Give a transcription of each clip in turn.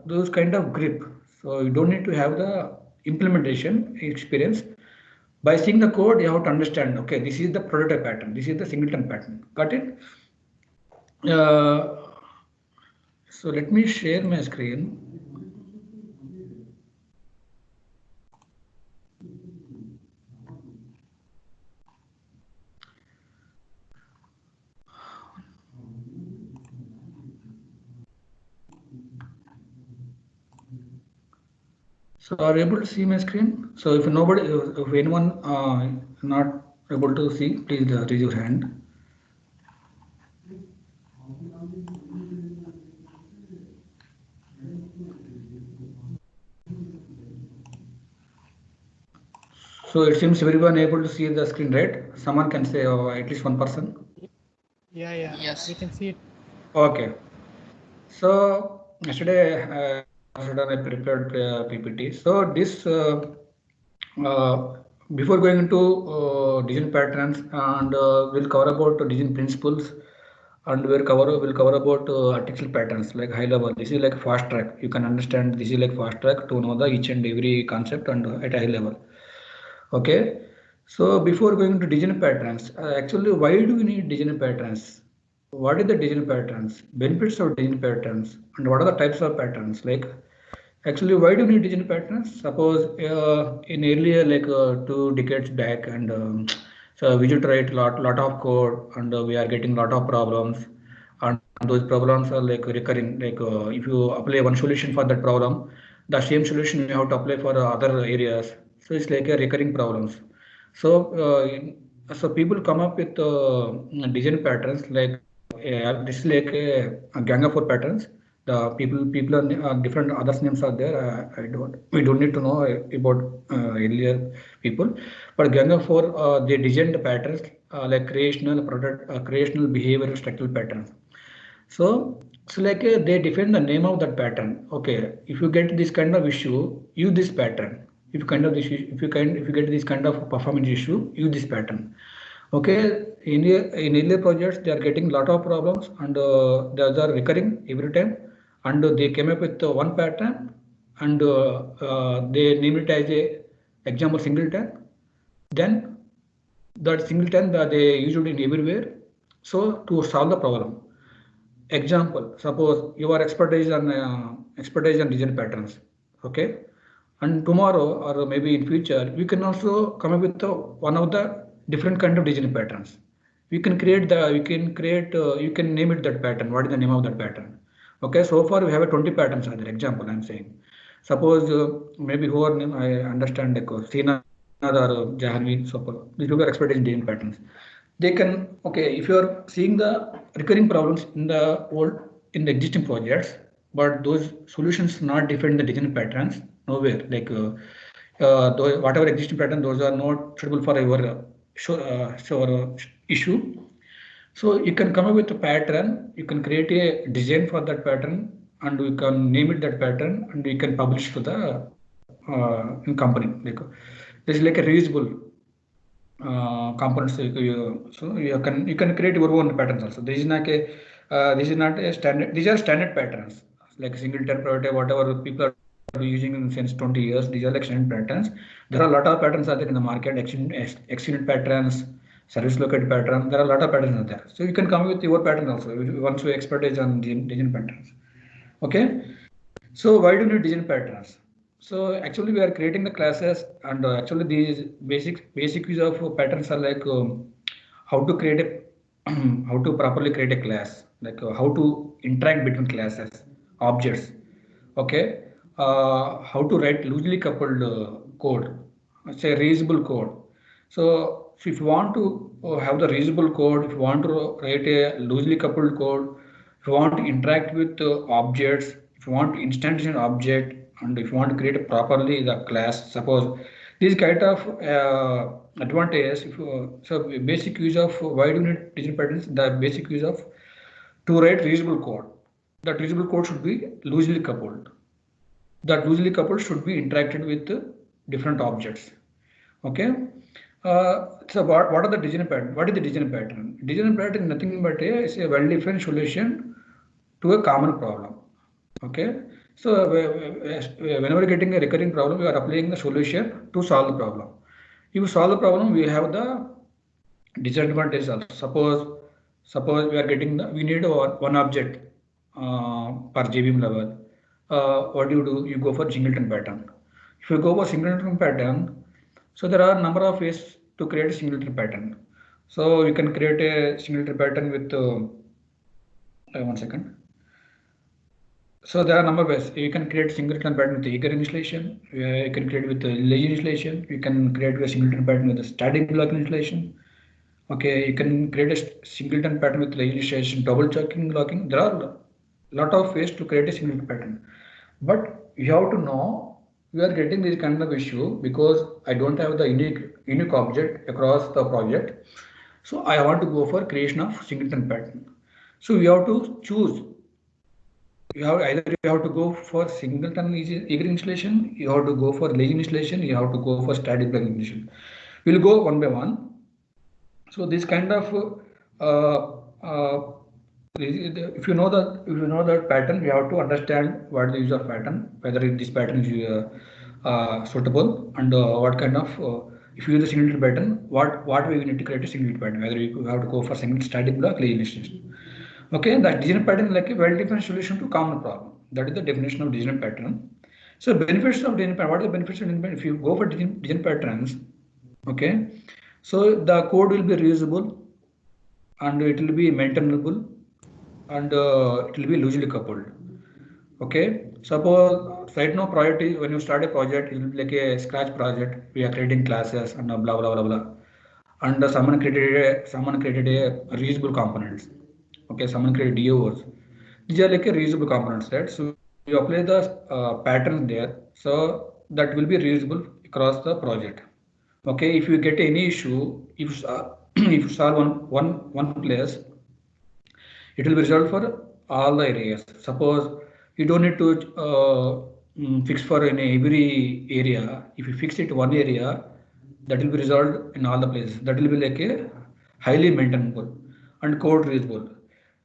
those kind of grip. So you don't need to have the implementation experience. By seeing the code, you have to understand, okay, this is the prototype pattern, this is the singleton pattern. Got it? Uh, so let me share my screen. So are you able to see my screen? So if nobody, if anyone not able to see, please raise your hand. So it seems everyone able to see the screen, right? Someone can say, at least one person. Yeah, Yes. we can see it. Okay. So yesterday, I prepared PPT. So this before going into design patterns, and we'll cover about design principles, and we'll cover about artificial patterns like high level. This is like fast track. You can understand this is like fast track to know the each and every concept and at a high level. Okay. So before going to design patterns, actually, why do we need design patterns? What is the design patterns? Benefits of design patterns, and what are the types of patterns? Like, actually, why do we need design patterns? Suppose in earlier, like 2 decades back, and so we should write lot of code, and we are getting lot of problems, and those problems are like recurring. Like if you apply one solution for that problem, the same solution you have to apply for other areas. So it's like a recurring problems. So so people come up with design patterns like this is like a gang of four patterns. The people are different others names are there. I don't we don't need to know about earlier people, but gang of four they designed the patterns like creational product creational behavioral structural patterns. So like they define the name of that pattern. Okay, if you get this kind of issue, use this pattern. If you get this kind of performance issue, use this pattern. Okay, in earlier projects they are getting lot of problems, and those are recurring every time, and they came up with one pattern, and they name it as a example singleton. Then that singleton that they used it in everywhere. So to solve the problem. Example, suppose you are expertise on design patterns, okay, and tomorrow or maybe in future we can also come up with one of the different kind of design patterns. You can name it that pattern. What is the name of that pattern? Okay, so far we have a 20 patterns are there. Example, I'm saying. Suppose maybe who are name I understand like Srinath or Jahanvi, so these people are expertise in design patterns. They can okay if you are seeing the recurring problems in the old in the existing projects, but those solutions not define the design patterns nowhere like whatever existing pattern those are not suitable for your issue. So you can come up with a pattern, you can create a design for that pattern, and you can name it that pattern, and you can publish to the in company like this is like a reusable components. So you can create your own patterns also. This is not a standard. These are standard patterns like singleton, prototype, whatever people are using since 20 years. These are like standard patterns. There are a lot of patterns are there in the market. Extended patterns, service located pattern. There are a lot of patterns are there. So you can come with your pattern also once you expertise on design patterns. Okay. So why do you need design patterns? So actually we are creating the classes, and actually these basic use of patterns are like how to create a how to properly create a class, like how to interact between classes, objects. Okay, how to write loosely coupled code, say reusable code. So if you want to have the reusable code, if you want to write a loosely coupled code, if you want to interact with objects, if you want to instantiate an object, and if you want to create properly the class, suppose these kind of advantages. So basic use of why do you need digital patterns? The basic use of to write reusable code. That reusable code should be loosely coupled. That loosely coupled should be interacted with different objects. Okay. So what are the design pattern? What is the design pattern? Design pattern is nothing but is a well-defined solution to a common problem. Okay, so whenever you're getting a recurring problem, we are applying the solution to solve the problem. If you solve the problem, we have the disadvantage also. Suppose we are getting we need one object per JVM level. What do? You go for singleton pattern. If you go for singleton pattern, so there are a number of ways to create a singleton pattern. So you can create a singleton pattern with 1 second. So there are a number of ways. You can create singleton pattern with eager initialization. You can create with lazy initialization. You can create a singleton pattern with a static block initialization. Okay, you can create a singleton pattern with lazy initialization, double checking locking. There are a lot of ways to create a singleton pattern. But you have to know we are getting this kind of issue because I don't have the unique object across the project. So I want to go for creation of singleton pattern. So we have to choose you have to go for singleton eager installation, you have to go for lazy installation, you have to go for static block installation. We'll go one by one. So this kind of if you know that pattern, you have to understand what the use of pattern, whether this pattern is suitable, and what kind of if you use a singleton pattern, what way we need to create a singleton pattern, whether you have to go for single static block, lazy installation. Okay, the decision pattern is like a well-defined solution to common problem. That is the definition of decision pattern. So benefits of decision pattern. What are the benefits of decision pattern? If you go for decision patterns, okay, so the code will be reusable and it will be maintainable and it will be loosely coupled. Okay, suppose right now project is when you start a project, it will be like a scratch project. We are creating classes and blah blah blah blah. And someone created a reusable components. Okay, someone created DOs. These are like a reusable components, right? So you apply the pattern there, so that will be reusable across the project. Okay, if you get any issue, if if you solve one place, it will be resolved for all the areas. Suppose you don't need to fix for in every area. If you fix it one area, that will be resolved in all the places. That will be like a highly maintainable and code reusable.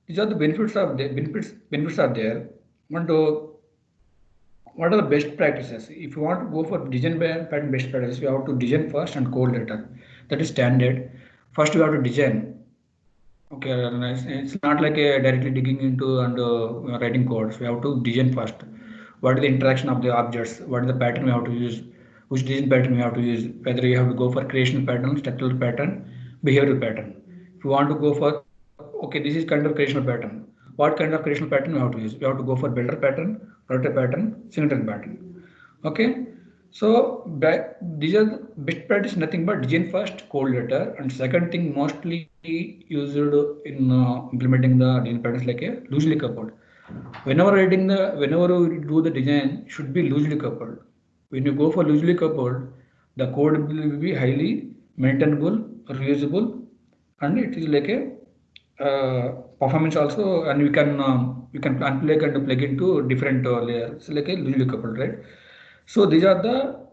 These are the benefits of the benefits are there. And what are the best practices? If you want to go for design pattern best practices, you have to design first and code later. That is standard. First, you have to design. Okay, nice. It's not like a directly digging into and writing codes. We have to design first. What is the interaction of the objects? What is the pattern we have to use? Which design pattern we have to use? Whether you have to go for creational pattern, structural pattern, behavioral pattern. If you want to go for, okay, this is kind of creational pattern. What kind of creational pattern we have to use? We have to go for builder pattern, rotor pattern, singleton pattern. Okay. So these are the best practice, nothing but design first, code later, and second thing mostly used in implementing the design patterns like a loosely coupled. Whenever you do the design, should be loosely coupled. When you go for loosely coupled, the code will be highly maintainable, reusable, and it is like a performance also, and we can unplug and plug into different layers. It's like a loosely coupled, right? So these are the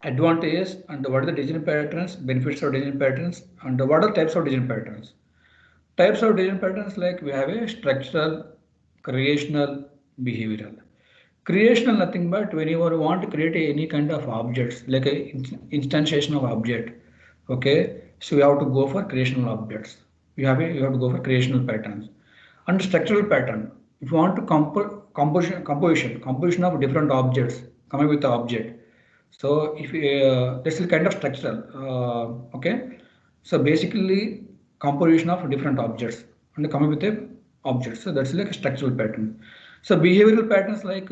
advantages and what are the design patterns, benefits of design patterns, and what are types of design patterns. Types of design patterns like we have a structural, creational, behavioral. Creational nothing but when you want to create any kind of objects like a instantiation of object. Okay, so you have to go for creational objects. You have to go for creational patterns. And structural pattern. If you want to composition of different objects, coming with the object. So if this is kind of structural. Okay, so basically composition of different objects and coming with a object. So that's like a structural pattern. So behavioral patterns like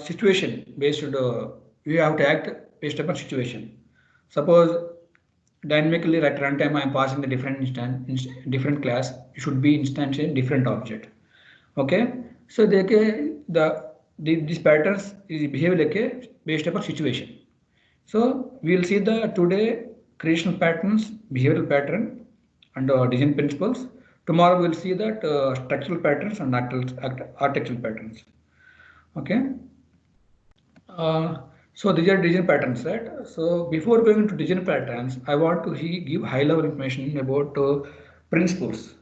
situation based. You have to act based upon situation. Suppose dynamically at runtime I am passing the different class. It should be instantiate different object. Okay, so these patterns is behave like a based upon situation. So we will see the today creational patterns, behavioral pattern, and design principles. Tomorrow we will see that structural patterns and architectural patterns. Okay. So these are design patterns, right? So before going to design patterns, I want to give high-level information about principles.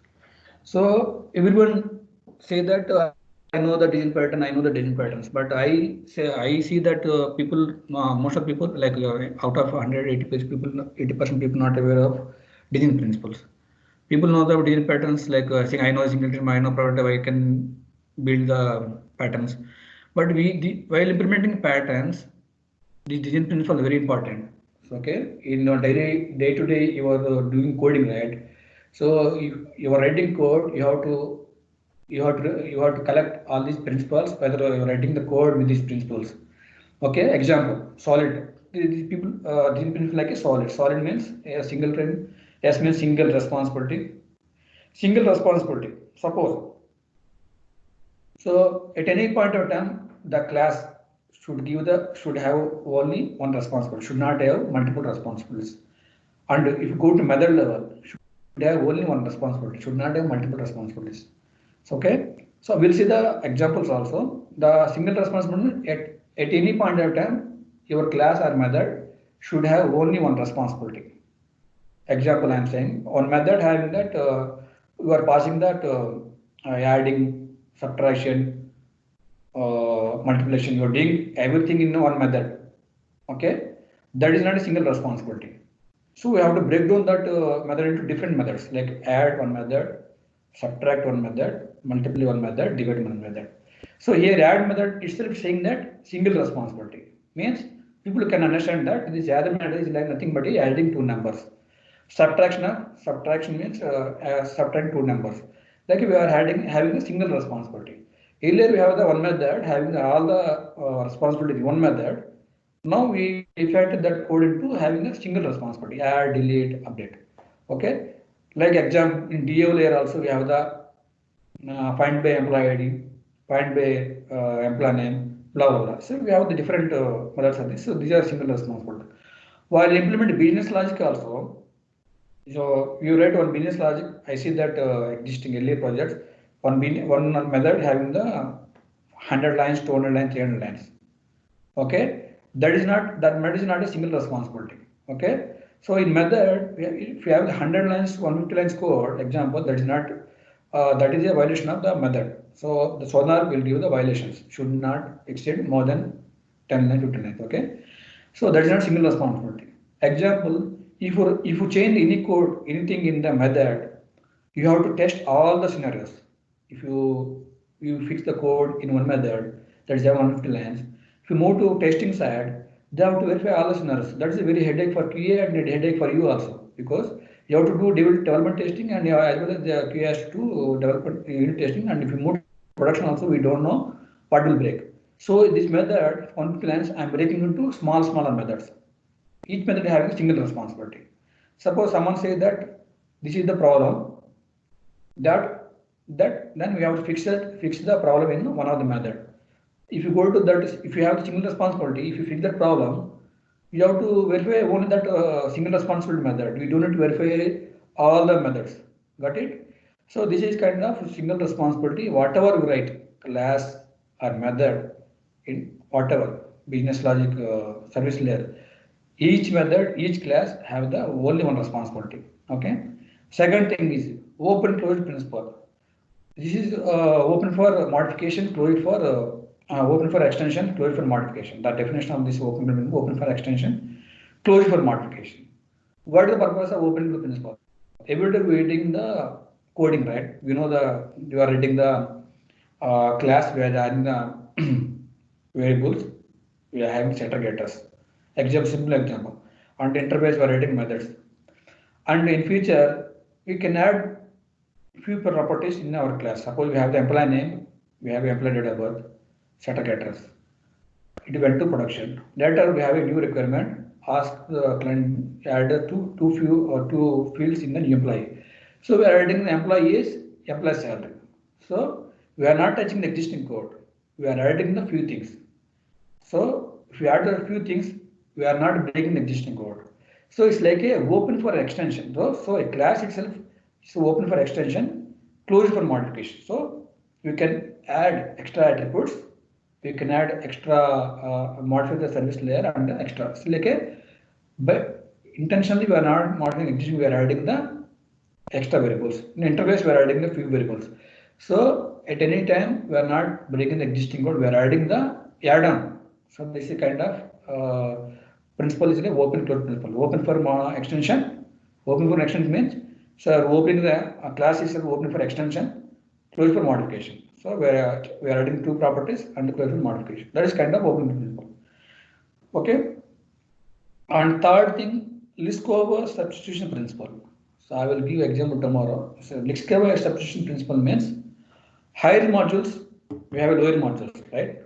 So everyone say that I know know the digital pattern, I know the digital patterns, but I see that people, most of people, like out of 180 people, 80% people not aware of digital principles. People know the digital patterns, like saying I know a single stream, I know product, I can build the patterns. But while implementing patterns, the design principle is very important. So, okay, in your daily day to day, you are doing coding, right? So if you are writing code, you have to collect all these principles, whether you are writing the code with these principles. Okay, example, solid. These people, these principle like a solid. Solid means a single train. S means single responsibility. Single responsibility. Suppose, so at any point of time, the class should have only one responsibility, should not have multiple responsibilities. And if you go to method level, should have only one responsibility, should not have multiple responsibilities. So, okay. So we'll see the examples also. The single responsibility at any point of time, your class or method should have only one responsibility. Example, I'm saying on method having that you are passing that adding, subtraction, multiplication. You are doing everything in one method. Okay, that is not a single responsibility. So we have to break down that method into different methods, like add one method, subtract one method, multiply one method, divide one method. So here add method itself saying that single responsibility means people can understand that this add method is like nothing but adding two numbers. Subtraction means subtract two numbers. Like we are having a single responsibility. Earlier we have the one method having all the responsibility in one method. Now we effected that code into having a single responsibility: add, delete, update. Okay, like example in DO layer also we have the find by employee ID, find by employee name, blah blah blah. So we have the different methods of this. So these are single responsibility. While implementing business logic also, so you write one business logic. I see that existing earlier projects, one method having the 100 lines, 200 lines, 300 lines. Okay, that method is not a single responsibility. Okay, so in method, if you have 100 lines, 150 lines code, example, that is not that is a violation of the method. So the sonar will give the violations, should not exceed more than 10 lines, 15 lines. Okay, so that is not single responsibility. Example, if you change any code, anything in the method, you have to test all the scenarios. If you fix the code in one method, that is 150 lines. If you move to testing side, they have to verify all the scenarios. That is a very headache for QA and a headache for you also, because you have to do development testing, and as well as the QA has to develop unit testing. And if you move to production also, we don't know what will break. So this method, 150 lines, I am breaking into smaller methods. Each method having a single responsibility. Suppose someone says that this is the problem, that then we have to fix the problem in one of the method. If you go to that, if you have single responsibility, if you fix that problem, you have to verify only that single responsibility method. We do not verify all the methods. Got it? So this is kind of single responsibility. Whatever you write, class or method in whatever business logic, service layer, each method, each class have the only one responsibility. Okay. Second thing is open closed principle. This is open for modification, closed for open for extension, closed for modification. The definition of this open for extension, closed for modification. What is the purpose of open principle? Every time we are reading the coding, right? We know you are reading the class, we are adding the variables, we are having setter getters. Simple example. On the interface, we are writing methods. And in future, we can add few properties in our class. Suppose we have the employee name, we have employee date of birth, setter getters. It went to production. Later, we have a new requirement. Ask the client add two fields in the new employee. So we are adding the employee is employee salary. So we are not touching the existing code. We are adding the few things. So if we add a few things, we are not breaking the existing code. So it's like a open for extension. So a class itself is open for extension, closed for modification. So you can add extra attributes. We can add extra modify the service layer and the extra. So like but intentionally we are not modifying existing. We are adding the extra variables. In interface we are adding the few variables. So at any time we are not breaking the existing code, we are adding the add-on. So this is kind of principle is an open close principle. Open for extension. Open for extension means so opening the class is open for extension, closed for modification. So we are adding two properties and closed for modification. That is kind of open principle. Okay. And third thing, Liskova substitution principle. So I will give example tomorrow. So Liskova substitution principle means higher modules, we have a lower modules, right?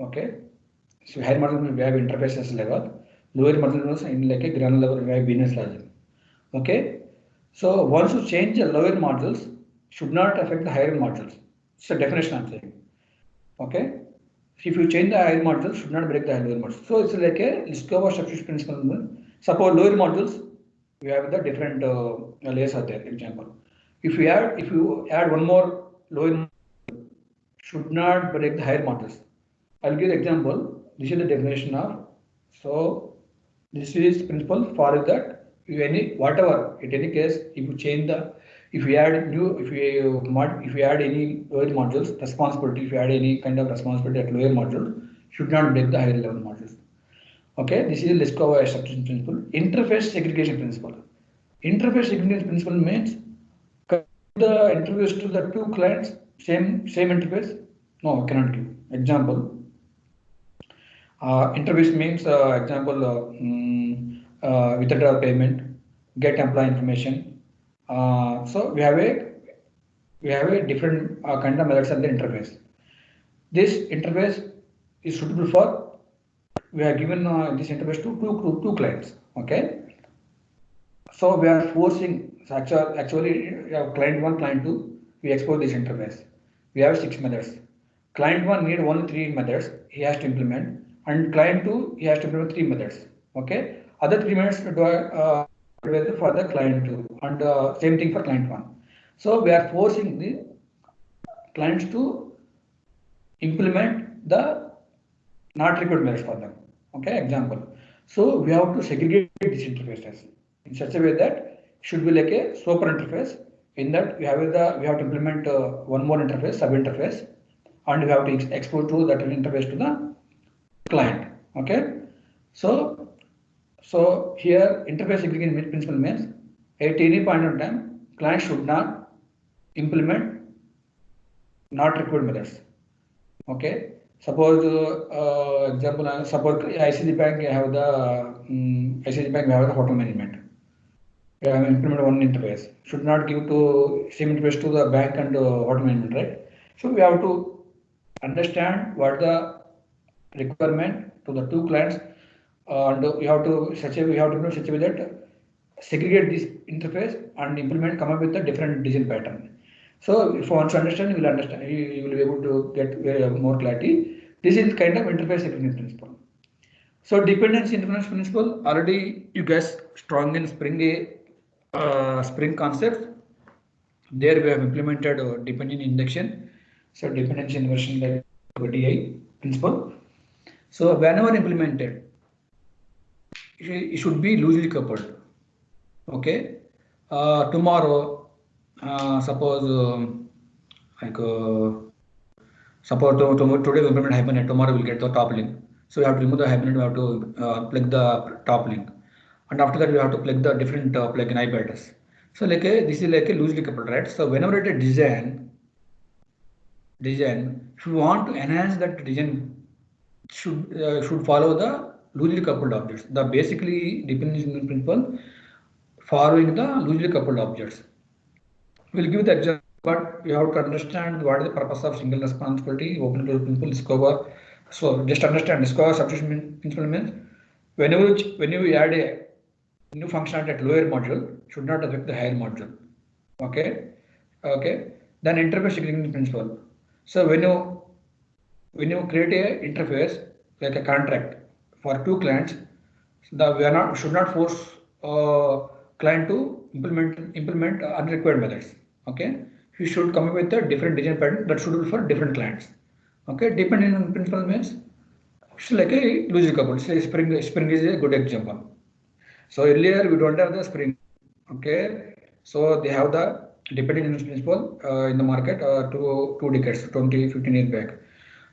Okay. So higher modules we have interfaces level, lower modules in like a granular level we have business logic. Okay. So once you change the lower modules, should not affect the higher modules. It's a definition I'm saying. Okay. If you change the higher modules, should not break the lower modules. So it's like a Liskova substitution principle. Suppose lower modules, we have the different layers are there. Example, if you add one more lower, should not break the higher modules. I'll give the example. This is the definition of. So this is principle for that. Whatever in any case, if you change the, if you add any lower modules responsibility, if you add any kind of responsibility at lower module, should not break the higher level modules. Okay, this is Liskova substitution principle. Interface segregation principle. Interface segregation principle means the interface to the two clients same interface. No, I cannot give example. Interface means example withdraw payment, get employee information. So we have a different kind of methods of the interface. This interface is suitable for, we are given this interface to two clients. Okay. So we are forcing, actually client 1, client 2, we export this interface. We have 6 methods. Client 1 need only 3 methods he has to implement, and client 2 he has to implement 3 methods. Okay. Other 3 methods for the client 2 and same thing for client 1. So we are forcing the clients to implement the not required methods for them. Okay, example. So we have to segregate these interfaces in such a way that should be like a super interface. In that we have to implement one more interface, sub interface, and we have to export to that interface to the client. Okay. So here interface segregation principle means at any point in time, client should not implement not required methods. Okay. Suppose example, suppose ICICI Bank have the hotel management. We have implemented one interface. Should not give to same interface to the bank and hotel management, right? So we have to understand what the requirement to the two clients, and we have to implement such a way that segregate this interface and implement, come up with a different design pattern. So if once you understand, you will understand. You will be able to get more clarity. This is kind of interface segregation principle. So dependency independence principle, already you guys strong in Spring concept. There we have implemented dependency injection. So dependency inversion like DI principle. So whenever implemented, it should be loosely coupled. Okay. Tomorrow, suppose today we implement Hibernate, tomorrow we'll get the top link. So we have to remove the Hibernate, we have to plug the top link, and after that we have to plug the different plugin IPaddress. So this is like a loosely coupled, right? So whenever it is design, if you want to enhance that design, should follow the loosely coupled objects. The basically dependency principle following the loosely coupled objects. We'll give the example, but you have to understand what is the purpose of single responsibility, open close principle, Liskova. So just understand Liskova substitution principle means whenever you add a new functionality at lower module, should not affect the higher module. Okay. Then interface segregation principle. So when you create a interface like a contract for two clients, should not force client to implement unrequired methods. Okay, you should come up with a different design pattern that suitable for different clients. Okay, depending on principle means it's like a loosely coupled. Say Spring is a good example. So earlier we don't have the Spring. Okay, so they have the dependent innovation principle in the market 2 decades, 20, 15 years back.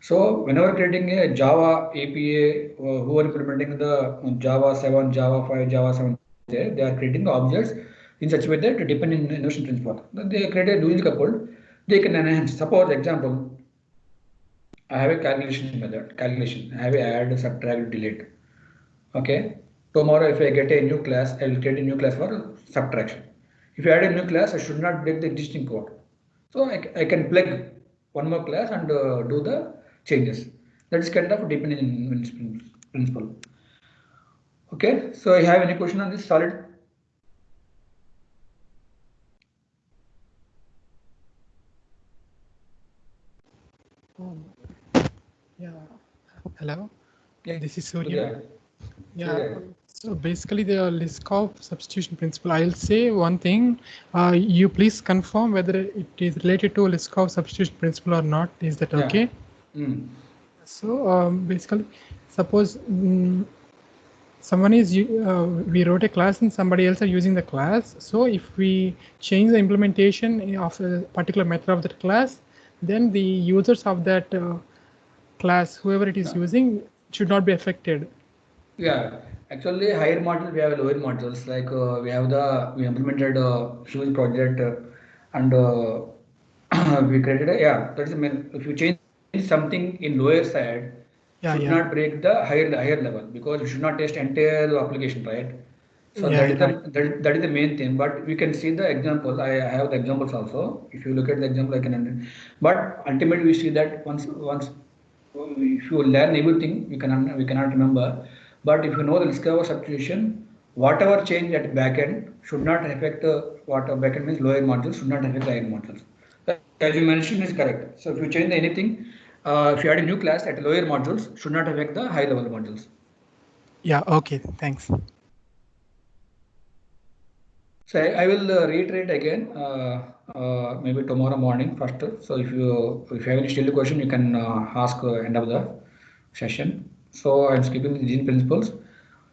So whenever creating a Java API, who are implementing the Java 7, Java 5, Java 7, they are creating objects in such a way that depend in innovation principle. They create a dual coupled, they can enhance. Suppose example, I have a calculation method, calculation. I have a add, subtract, delete. Okay. Tomorrow, if I get a new class, I will create a new class for subtraction. If I add a new class, I should not break the existing code. So I can plug one more class and do the changes. That is kind of dependent principle. Okay. So I have any question on this solid? Yeah. Hello. Yeah. This is Yeah. Surya. Yeah. Yeah. So basically, the Liskov substitution principle. I'll say one thing. You please confirm whether it is related to Liskov substitution principle or not. Is that Yeah. okay? Mm. So basically, suppose someone is we wrote a class and somebody else are using the class. So if we change the implementation of a particular method of that class, then the users of that class, whoever it is using, should not be affected. Yeah, actually higher module we have lower modules like we implemented a huge project and we created a, yeah, that's the main. If you change something in lower side, should Yeah, not yeah, break the higher level because you should not test entire application, right? So that yeah, is the right. that is the main thing. But we can see the example. I have the examples also. If you look at the example, I can understand. But ultimately, we see that once if you learn everything, we cannot remember. But if you know the discover substitution, whatever change at backend should not affect what backend means lower modules should not affect the higher modules. As you mentioned is correct. So if you change anything, if you add a new class at lower modules, should not affect the high level modules. Yeah, okay, thanks. So I will reiterate again, maybe tomorrow morning first. So if you have any still question, you can ask end of the session. So I'm skipping the design principles.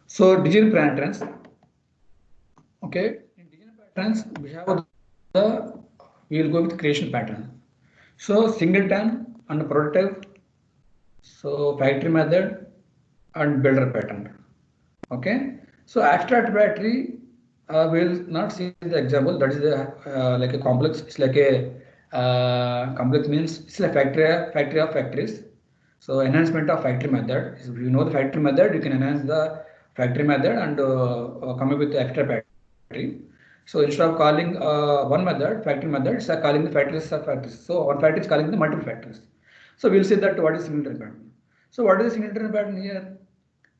So design patterns. Okay, in design patterns we have we will go with creation pattern. So singleton and prototype. So factory method and builder pattern. Okay, so abstract battery will not see the example. That is like a complex. It's like a complex means it's a factory of factories. So enhancement of factory method. If you know the factory method, you can enhance the factory method and come up with the extra battery. So instead of calling one method, factory method, it's calling the factories of factories. So one factory is calling the multiple factories. So we'll see that what is singleton pattern. So what is the singleton pattern here?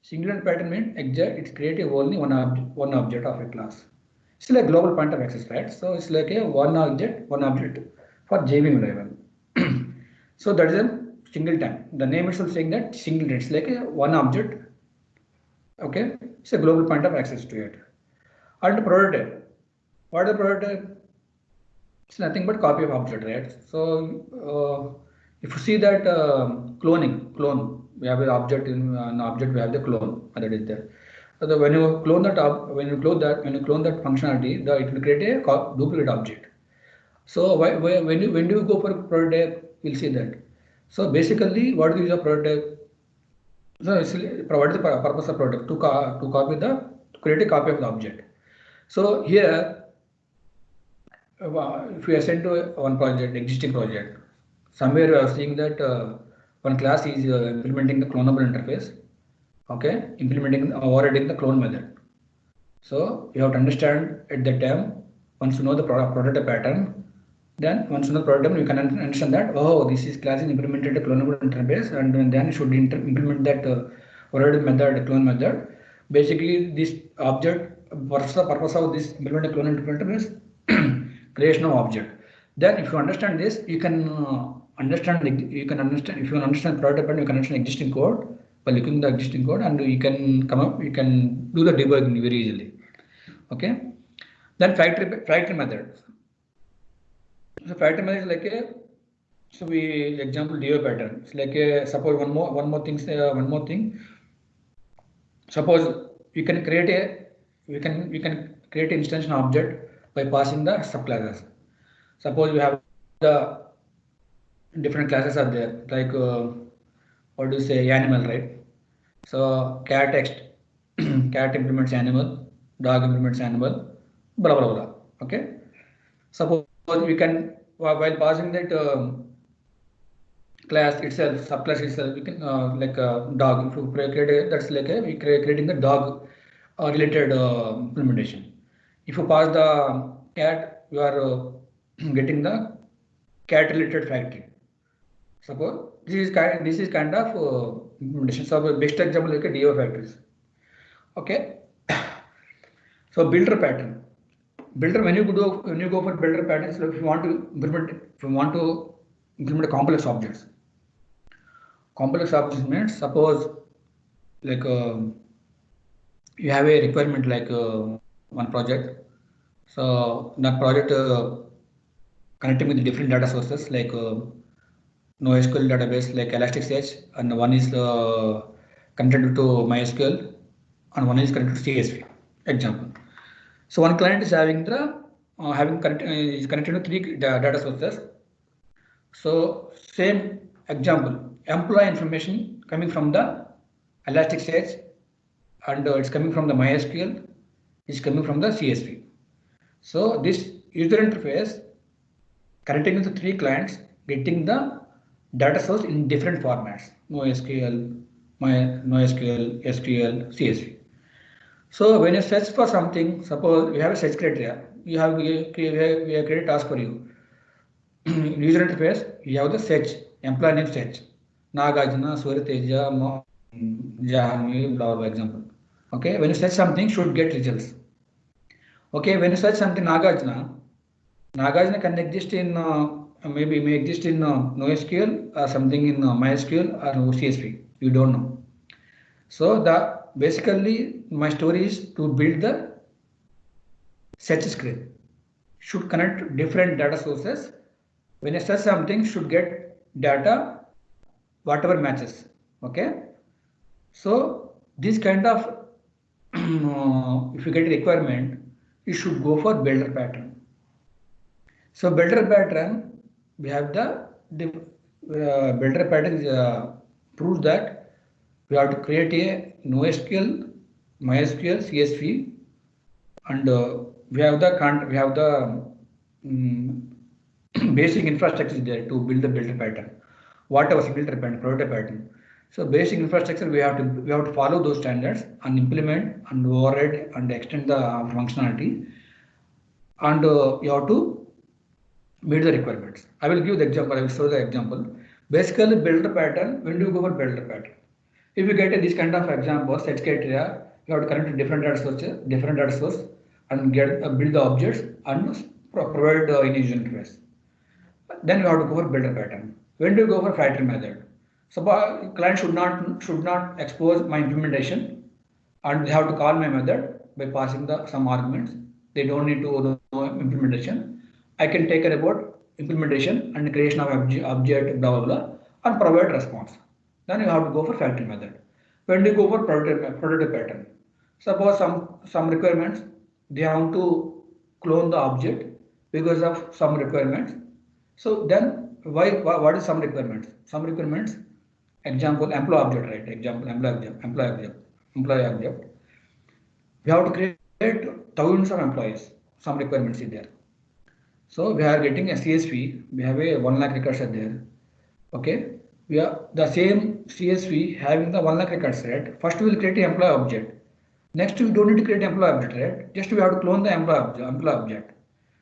Singleton pattern means exact it's creative only one object of a class. It's like global point of access, right? So it's like a one object for JVM level. So that is a singleton. The name itself saying that singleton. It's like a one object. Okay, it's a global point of access to it. And prototype. What is a prototype? It's nothing but copy of object, right? So if you see that clone, we have an object in an object, we have the clone that is there. So when you clone when you clone that functionality, it will create a duplicate object. So when do you go for prototype, we'll see that. So basically, what is the use of prototype? So it's provide the purpose of prototype to copy to create a copy of the object. So here if we assign to one project, existing project, somewhere we are seeing that one class is implementing the clonable interface, okay, implementing overriding the clone method. So you have to understand at the time, once you know the prototype pattern, then once you know the prototype, you can understand that, oh, this is class is implemented a clonable interface, and then you should implement that overriding method, clone method. Basically, this object, what's the purpose of this implement clone interface? Creation of object. Then if you understand this, you can understand if you understand prototype and you can understand existing code by looking the existing code and you can you can do the debugging very easily. Okay. Then factory method. So factory method is like a so we example DO pattern. It's like a suppose one more thing. Suppose you can create a we can create an instance object by passing the subclasses. Suppose you have the different classes are there, like what do you say, animal, right? So cat text, cat implements animal, dog implements animal, blah blah blah. Okay. Suppose we can while passing that class itself, subclass itself, we can like dog. If you create that's like we creating the dog related implementation. If you pass the cat, you are getting the cat related factory. Suppose this is kind of implementation. So best example like a DO factories. Okay. So builder pattern. Builder when you go for builder patterns, if you want to implement complex objects. Complex objects means suppose like you have a requirement like one project. So that project connecting with different data sources like NoSQL database like Elasticsearch, and one is connected to MySQL, and one is connected to CSV. Example. So one client is having the is connected to three data sources. So same example, employee information coming from the Elasticsearch, and it's coming from the MySQL, is coming from the CSV. So this user interface connecting with the three clients, getting the data source in different formats: NoSQL, NoSQL, SQL, CSV. So when you search for something, suppose you have a search criteria, we have created a task for you. User interface, you have the search, employee name search, Nagarjuna, Suryateja, Jahangir, blah blah example. Okay, when you search something, should get results. Okay, when you search something Nagarjuna can exist in maybe may exist in NoSQL or something in MySQL or CSV. You don't know. So the basically my story is to build the search script. Should connect different data sources. When I search something, should get data whatever matches. Okay. So this kind of if you get a requirement, you should go for builder pattern. So builder pattern, we have the builder pattern proves that we have to create a NoSQL, MySQL, CSV, and we have the basic infrastructure there to build the builder pattern, whatever builder pattern, prototype pattern. So basic infrastructure we have to follow those standards and implement and override and extend the functionality, and you have to meet the requirements. I will give the example. I will show the example. Basically, builder pattern. When do you go for builder pattern? If you get this kind of example, set criteria, you have to connect to different data source, and get build the objects and provide in user interface. Then you have to go for builder pattern. When do you go for factory method? So client should not expose my implementation, and they have to call my method by passing some arguments. They don't need to know implementation. I can take care about implementation and creation of object, blah blah blah, and provide response. Then you have to go for factory method. When do you go for prototype pattern? Suppose some requirements, they have to clone the object because of some requirements. So then what is some requirements? Some requirements, example employee object, right? Example employee object. We have to create thousands of employees. Some requirements is there. So we are getting a CSV. We have a 1 lakh records are there. Okay. We are the same CSV having the 1 lakh records, right? First we will create an employee object. Next we don't need to create employee object, right? Just we have to clone the employee object.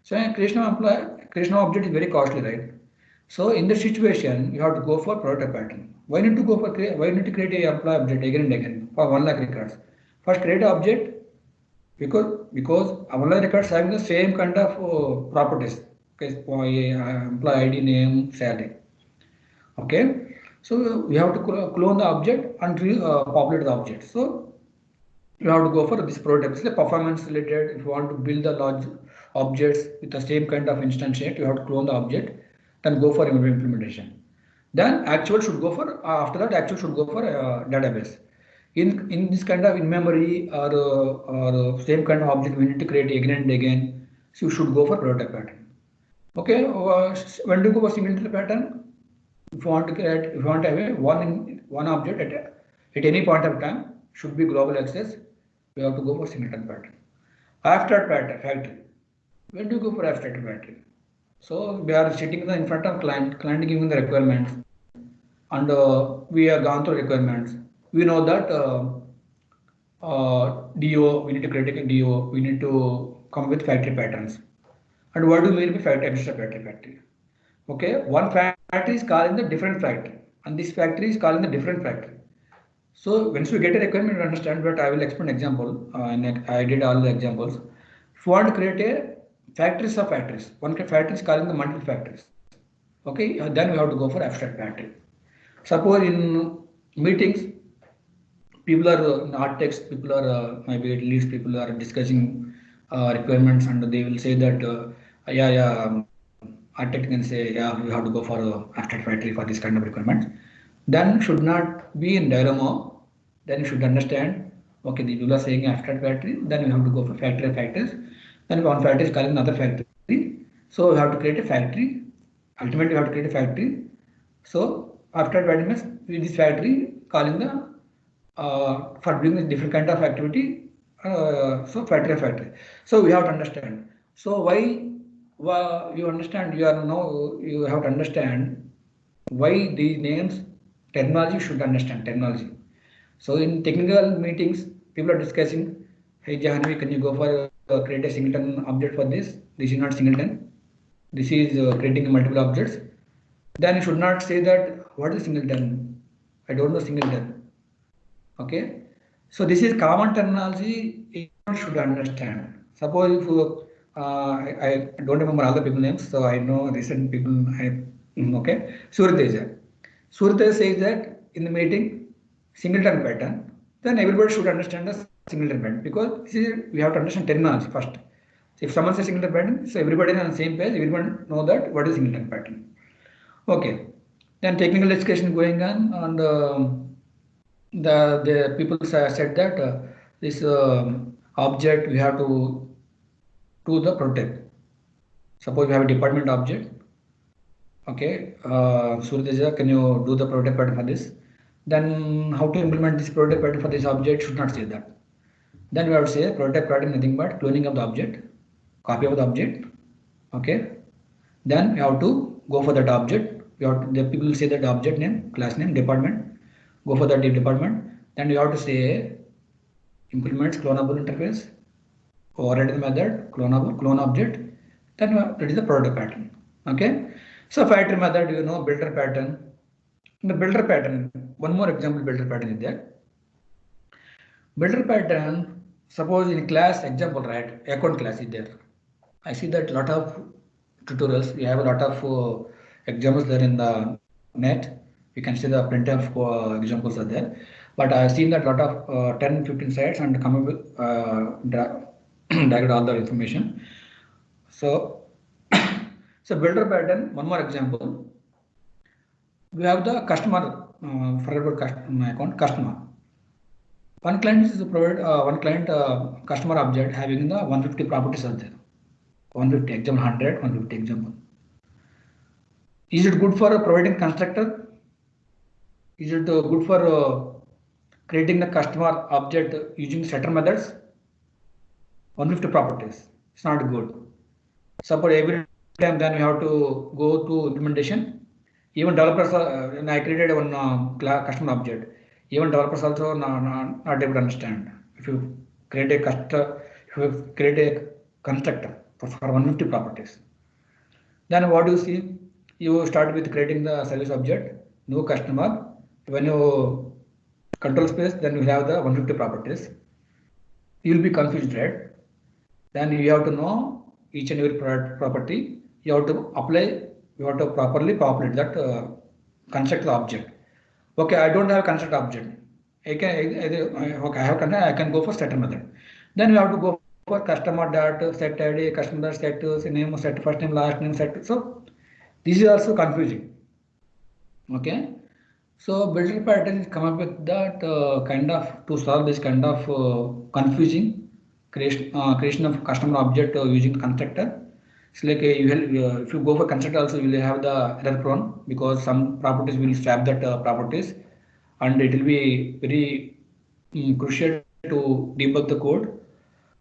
So creation of object is very costly, right? So in this situation, you have to go for prototype pattern. Why need to create an employee object again and again for 1 lakh records? First create an object because employee records having the same kind of properties. Okay, employee ID, name, salary. Okay, so we have to clone the object and populate the object. So you have to go for this prototype. It's like performance related. If you want to build the large objects with the same kind of instantiate, you have to clone the object, then go for implementation. Then actual should go for after that actual should go for database. In this kind of in memory or same kind of object we need to create again and again. So you should go for prototype pattern. Okay, when do you go for singleton pattern? If you want to create, if you want to have one object at any point of time should be global access, we have to go for singleton pattern. Abstract pattern factory. When do you go for abstract factory? So we are sitting in front of client giving the requirements, and we have gone through requirements. We know that DO, we need to create a DO, we need to come with factory patterns. And what do we mean by factory, extra factory? Okay, one factory is calling the different factory, and this factory is calling the different factory. So once we get a requirement, you understand, but I will explain example, and I did all the examples. If you want to create a factories of factories, one factory is calling the multiple factories. Okay, then we have to go for abstract factory. Suppose in meetings, people are in architects, people are maybe at least people are discussing requirements, and they will say that architect can say you have to go for abstract factory for this kind of requirements. Then should not be in dilemma. Then you should understand. Okay, the people are saying abstract factory. Then we have to go for factory of factories. Then one factory is calling another factory. So we have to create a factory. Ultimately, we have to create a factory. So after means with this factory calling the for doing a different kind of activity, so factory. So we have to understand. So why you understand? You have to understand why these names terminology should understand terminology. So in technical meetings, people are discussing, hey Jahanavi, can you go for create a singleton object for this? This is not singleton. This is creating multiple objects. Then you should not say that what is singleton? I don't know singleton. Okay. So this is common terminology everyone should understand. Suppose if I don't remember all the people names, so I know recent people. Okay. Suryateja. Suryateja says that in the meeting, singleton pattern, then everybody should understand the singleton pattern, because we have to understand terminology first. So if someone says singleton pattern, so everybody is on the same page, everyone know that what is singleton pattern. Okay. Then technical discussion going on, and the people said that this object we have to do the protect. Suppose we have a department object. Okay, Suryateja, can you do the protect pattern for this? Then how to implement this protect pattern for this object should not say that. Then we have to say protect pattern nothing but cloning of the object, copy of the object. Okay. Then we have to go for that object. The people will say that object name, class name, department. Go for that department. Then you have to say implements clonable interface, override the method, clone object. Then that is the product pattern. Okay. So factory method, builder pattern. In the builder pattern, one more example builder pattern is there. Builder pattern, suppose in class example, right? Account class is there. I see that lot of tutorials. We have a lot of examples there in the net. You can see the plenty of examples are there. But I've seen that lot of 10, 15 sites and come up with dragged all the information. So, so builder pattern, one more example. We have the customer, my account customer. One client is provide one client customer object having the 150 properties are there. 150 example 100, 150 example. Is it good for providing constructor? Is it good for creating the customer object using setter methods? 150 properties. It's not good. Suppose every time then we have to go to implementation. Even developers, when I created one customer object, even developers also not able to understand. If you create a constructor for 150 properties, then what do you see? You start with creating the service object, new customer. When you control space, then you have the 150 properties. You will be confused, right? Then you have to know each and every property. You have to apply. You have to properly populate that construct the object. Okay, I don't have construct object. I can go for setter method. Then you have to go for customer dot set ID, customer set name, set first name, last name, set. So this is also confusing. Okay. So builder pattern come up with that kind of to solve this kind of confusing creation of customer object using constructor. It's like if you go for construct also, you will have the error prone because some properties will swap that properties, and it will be very crucial to debug the code.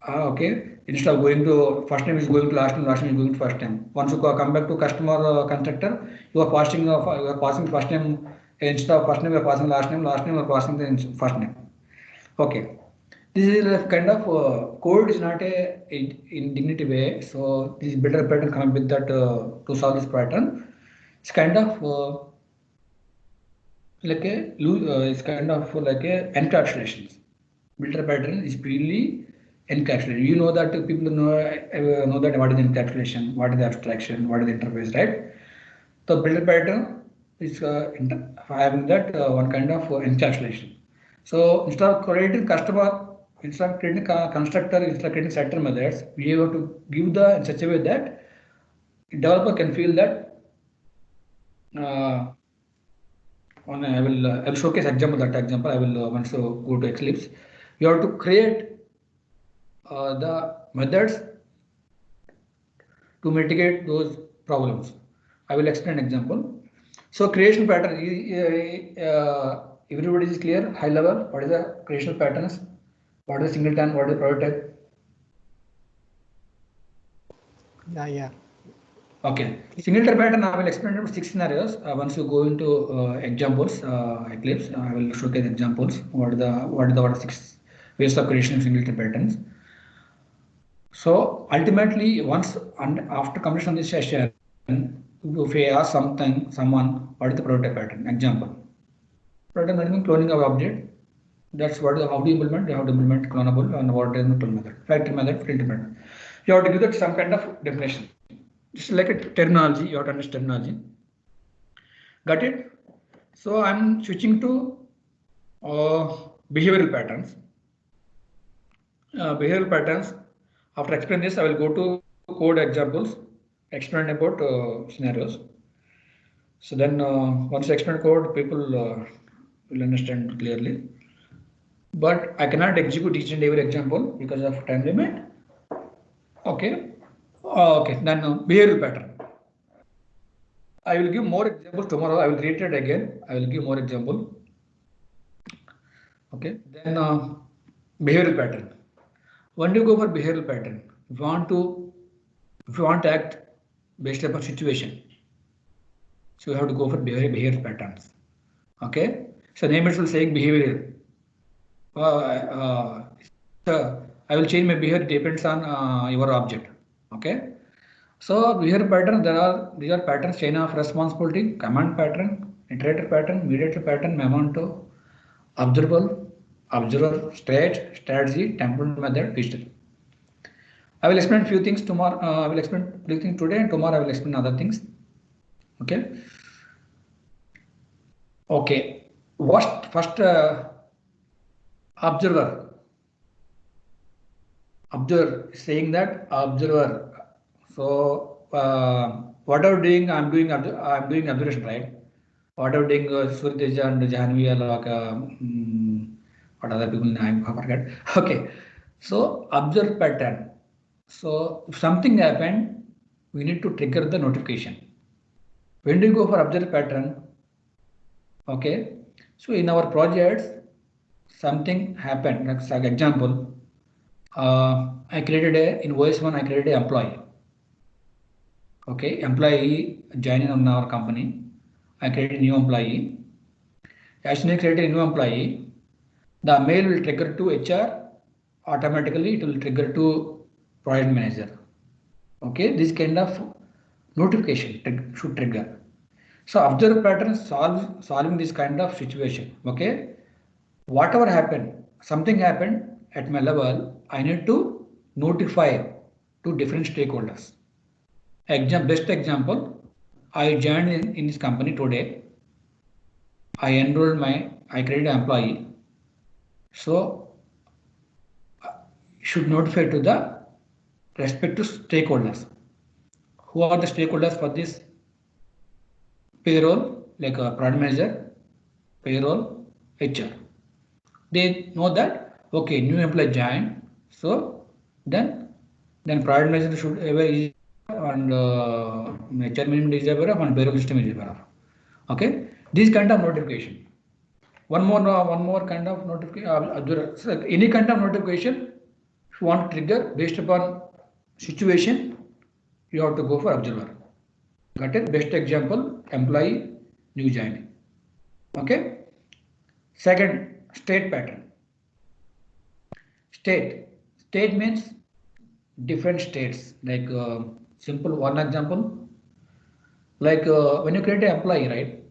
Okay, instead of going to first name is going to last name is going to first name. Once you come back to customer constructor, you are passing first name instead of first name you are passing last name you are passing the first name. Okay, this is a kind of code is not a in dignity way, so this builder pattern come up with that to solve this pattern. It's kind of it's kind of like a encapsulation. Builder pattern is purely encapsulated. You know that people know that what is encapsulation, what is abstraction, what is interface, right? The builder pattern is having that one kind of encapsulation. So instead of creating constructor, instead of creating setter methods, we have to give the in such a way that developer can feel that. I will showcase example. That example I will once go to Eclipse. You have to create the methods to mitigate those problems. I will explain an example. So creation pattern, everybody is clear, high level, what is the creation patterns, what is singleton, what is prototype? Yeah. Okay, singleton pattern, I will explain about 6 scenarios. Once you go into examples, Eclipse, I will showcase examples, what are 6 ways of creation of singleton patterns. So ultimately, once and after completion of this session, if we ask someone, what is the prototype pattern? Example. Prototype means cloning of object. That's what how do you implement? You have to implement clonable and what is the tool method, factory method, print method. You have to give that some kind of definition. It's like a terminology. You have to understand terminology. Got it? So I'm switching to behavioral patterns. Behavioral patterns. After explaining this, I will go to code examples, explain about scenarios. So then once I explain code, people will understand clearly. But I cannot execute each and every example because of time limit. Okay. Okay. Then behavioral pattern. I will give more examples tomorrow. I will reiterate again. I will give more example. Okay. Then behavioral pattern. When do you go for behavioral pattern? If you want to act based upon situation, so you have to go for behavior patterns. Okay. So name itself saying behavioral. I will change my behavior depends on your object. Okay. So behavior pattern, these are patterns: chain of responsibility, command pattern, iterator pattern, mediator pattern, memento, observable, observer, state, strategy, temporal method, history. I will explain few things tomorrow. I will explain few things today, and tomorrow I will explain other things. Okay. Okay. First observer. Observer, saying that observer. So whatever doing, I'm doing observation, right? Whatever doing, Surteja and Jahnavi, like what other people name I forget. Okay, so observe pattern. So if something happened, we need to trigger the notification. When do you go for observe pattern? Okay, so in our projects, something happened. Like for example, I created in OS1, I created an employee. Okay, employee joining on our company. I created a new employee. As soon as I created a new employee, the mail will trigger to HR. Automatically, it will trigger to project manager. Okay, this kind of notification should trigger. So observe patterns solving this kind of situation. Okay, whatever happened, something happened at my level, I need to notify to different stakeholders. Best example, I joined in this company today. I enrolled I created an employee. So should notify to the respective stakeholders. Who are the stakeholders for this? Payroll, like a product manager, payroll, HR. They know that, okay, new employee joined. So then product manager should and nature minimum is aware of and payroll system is aware of. Okay, this kind of notification. One more kind of notification. So any kind of notification, if you want to trigger based upon situation, you have to go for observer. Got it? Best example, employee new joining. Okay. Second, state pattern. State means different states. Like simple one example, like when you create an employee, right?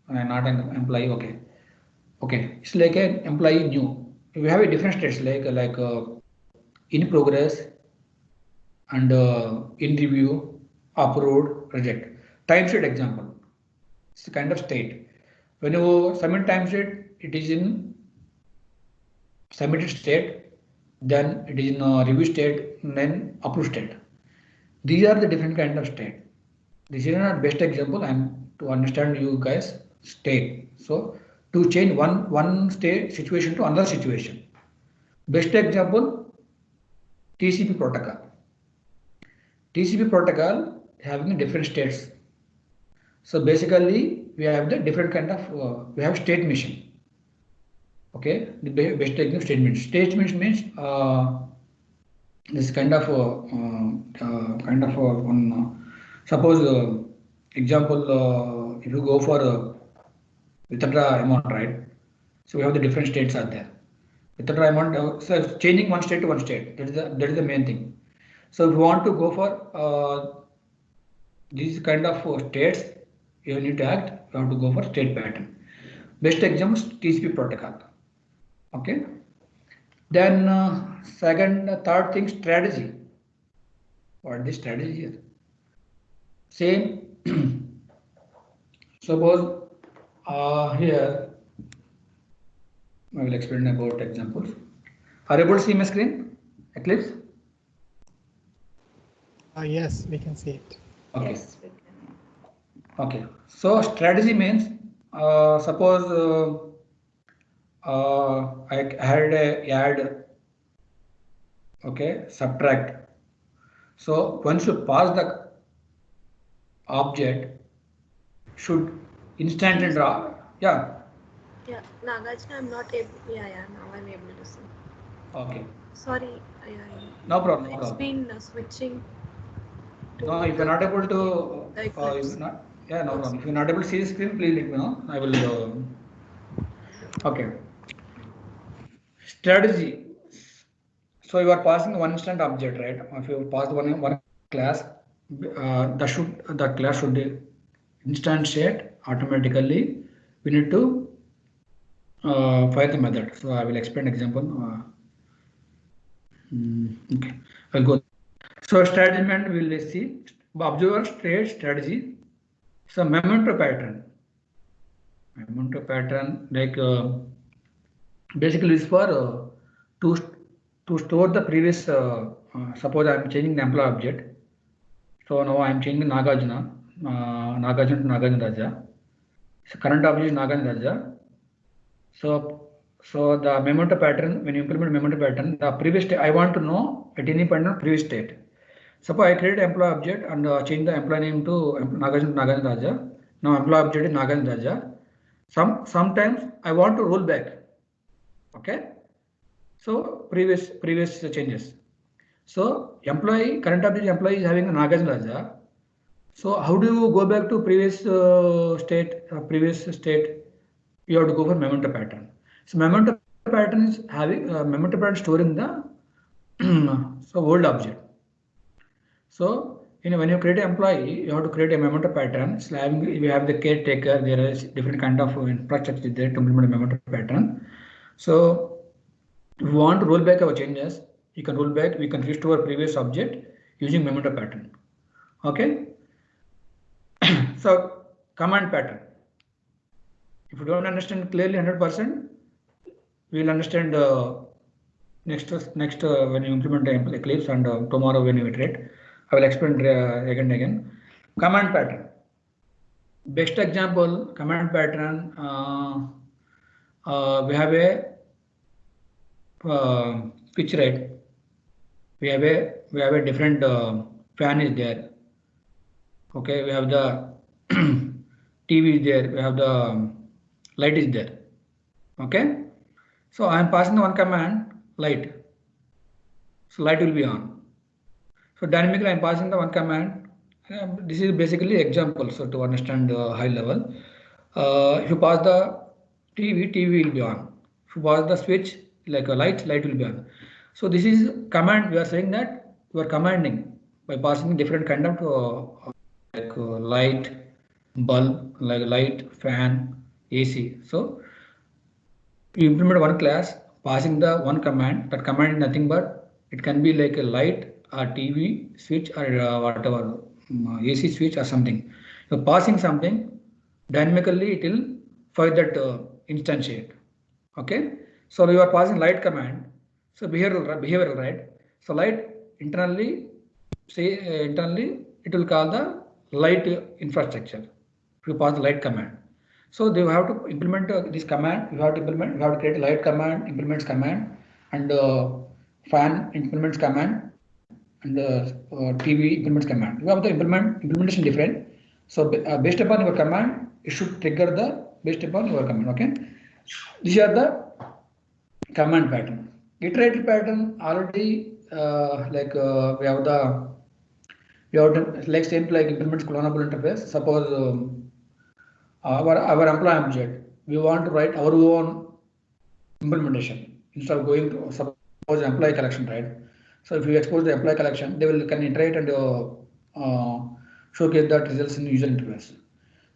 Not an employee. Okay. It's like an employee new. We have a different states like in progress and in review, approved, reject. Timesheet example. It's a kind of state. When you submit timesheet, it is in submitted state, then it is in review state, then approved state. These are the different kind of state. This is not best example. I'm to understand you guys state. So to change one state situation to another situation. Best example, TCP protocol. TCP protocol having different states. So basically, we have the different kind of we have state machine. Okay, the best example statement. Statement means this kind of one. Suppose example, if you go for withdraw amount, right? So we have the different states are there. Withdraw amount, so changing one state to one state. That is the main thing. So if you want to go for these kind of states, you need to act. You have to go for state pattern. Best example is TCP protocol. Okay. Then third thing, strategy. What is the strategy here? Same. Suppose here I will explain about examples. Are you able to see my screen? Eclipse? Yes, we can see it. Okay. Yes, we can. Okay. So strategy means suppose I had a add, okay, subtract. So once you pass the object, should instantly draw. Yeah. Yeah, Nagarjuna, I'm not able. Yeah, now I'm able to see. Okay. Sorry. No problem. It's been switching. No, if you're not able to, no problem. If you're not able to see the screen, please let me know. I will. Okay. Strategy. So you are passing one instant object, right? If you pass one class, the class should instantiate automatically. We need to file the method. So I will explain example. Okay, I'll go. So strategy meant we will see observer state strategy. So memento pattern. Memento pattern like basically is for to store the previous. Suppose I am changing the employee object. So now I am changing Nagarjuna to Nagarjuna Raja. So current object is Nagarjuna Raja. So the memento pattern, when you implement memento pattern, the previous state, I want to know at any point of previous state. Suppose I create employee object and change the employee name to Nagarjuna Raja. Now employee object is Nagarjuna Raja. Sometimes I want to roll back. Okay. So previous changes. So current object employee is having a Nagarjuna Raja. So how do you go back to previous state? You have to go for memento pattern. So memento pattern is having memento pattern storing the so old object. So when you create an employee, you have to create a memento pattern. So we have the caretaker. There is different kind of infrastructure there to implement a memento pattern. So if you want to roll back our changes, you can roll back. We can restore previous object using memento pattern. Okay. So command pattern. If you don't understand clearly 100%, we will understand next when you implement the Eclipse and tomorrow when you iterate. I will explain again and again. Command pattern. Best example, command pattern. We have a switch, right? We have a different fan is there. Okay, we have the TV is there, we have the light is there. Okay, so I am passing the one command light, so light will be on. So dynamically I am passing the one command. This is basically example, so to understand high level. If you pass the TV will be on. If you pass the switch like a light will be on. So this is command. We are saying that we are commanding by passing different kind of light, bulb, like light, fan, AC. So you implement one class passing the one command. That command is nothing but it can be like a light or TV switch or whatever AC switch or something. You're passing something dynamically it will find that instantiate. Okay, so you are passing light command. So behavioral right. So light internally internally it will call the light infrastructure. If you pass the light command. So they have to implement this command. You have to implement. You have to create a light command, implements command, and fan implements command, and TV implements command. You have to implementation different. So based upon your command, it should trigger the based upon your command. Okay, these are the command pattern. Iterative pattern already we have to, like same like implements clonable interface. Suppose our employee object, we want to write our own implementation instead of going to suppose employee collection, right? So if you expose the employee collection, they can iterate and showcase that results in user interface.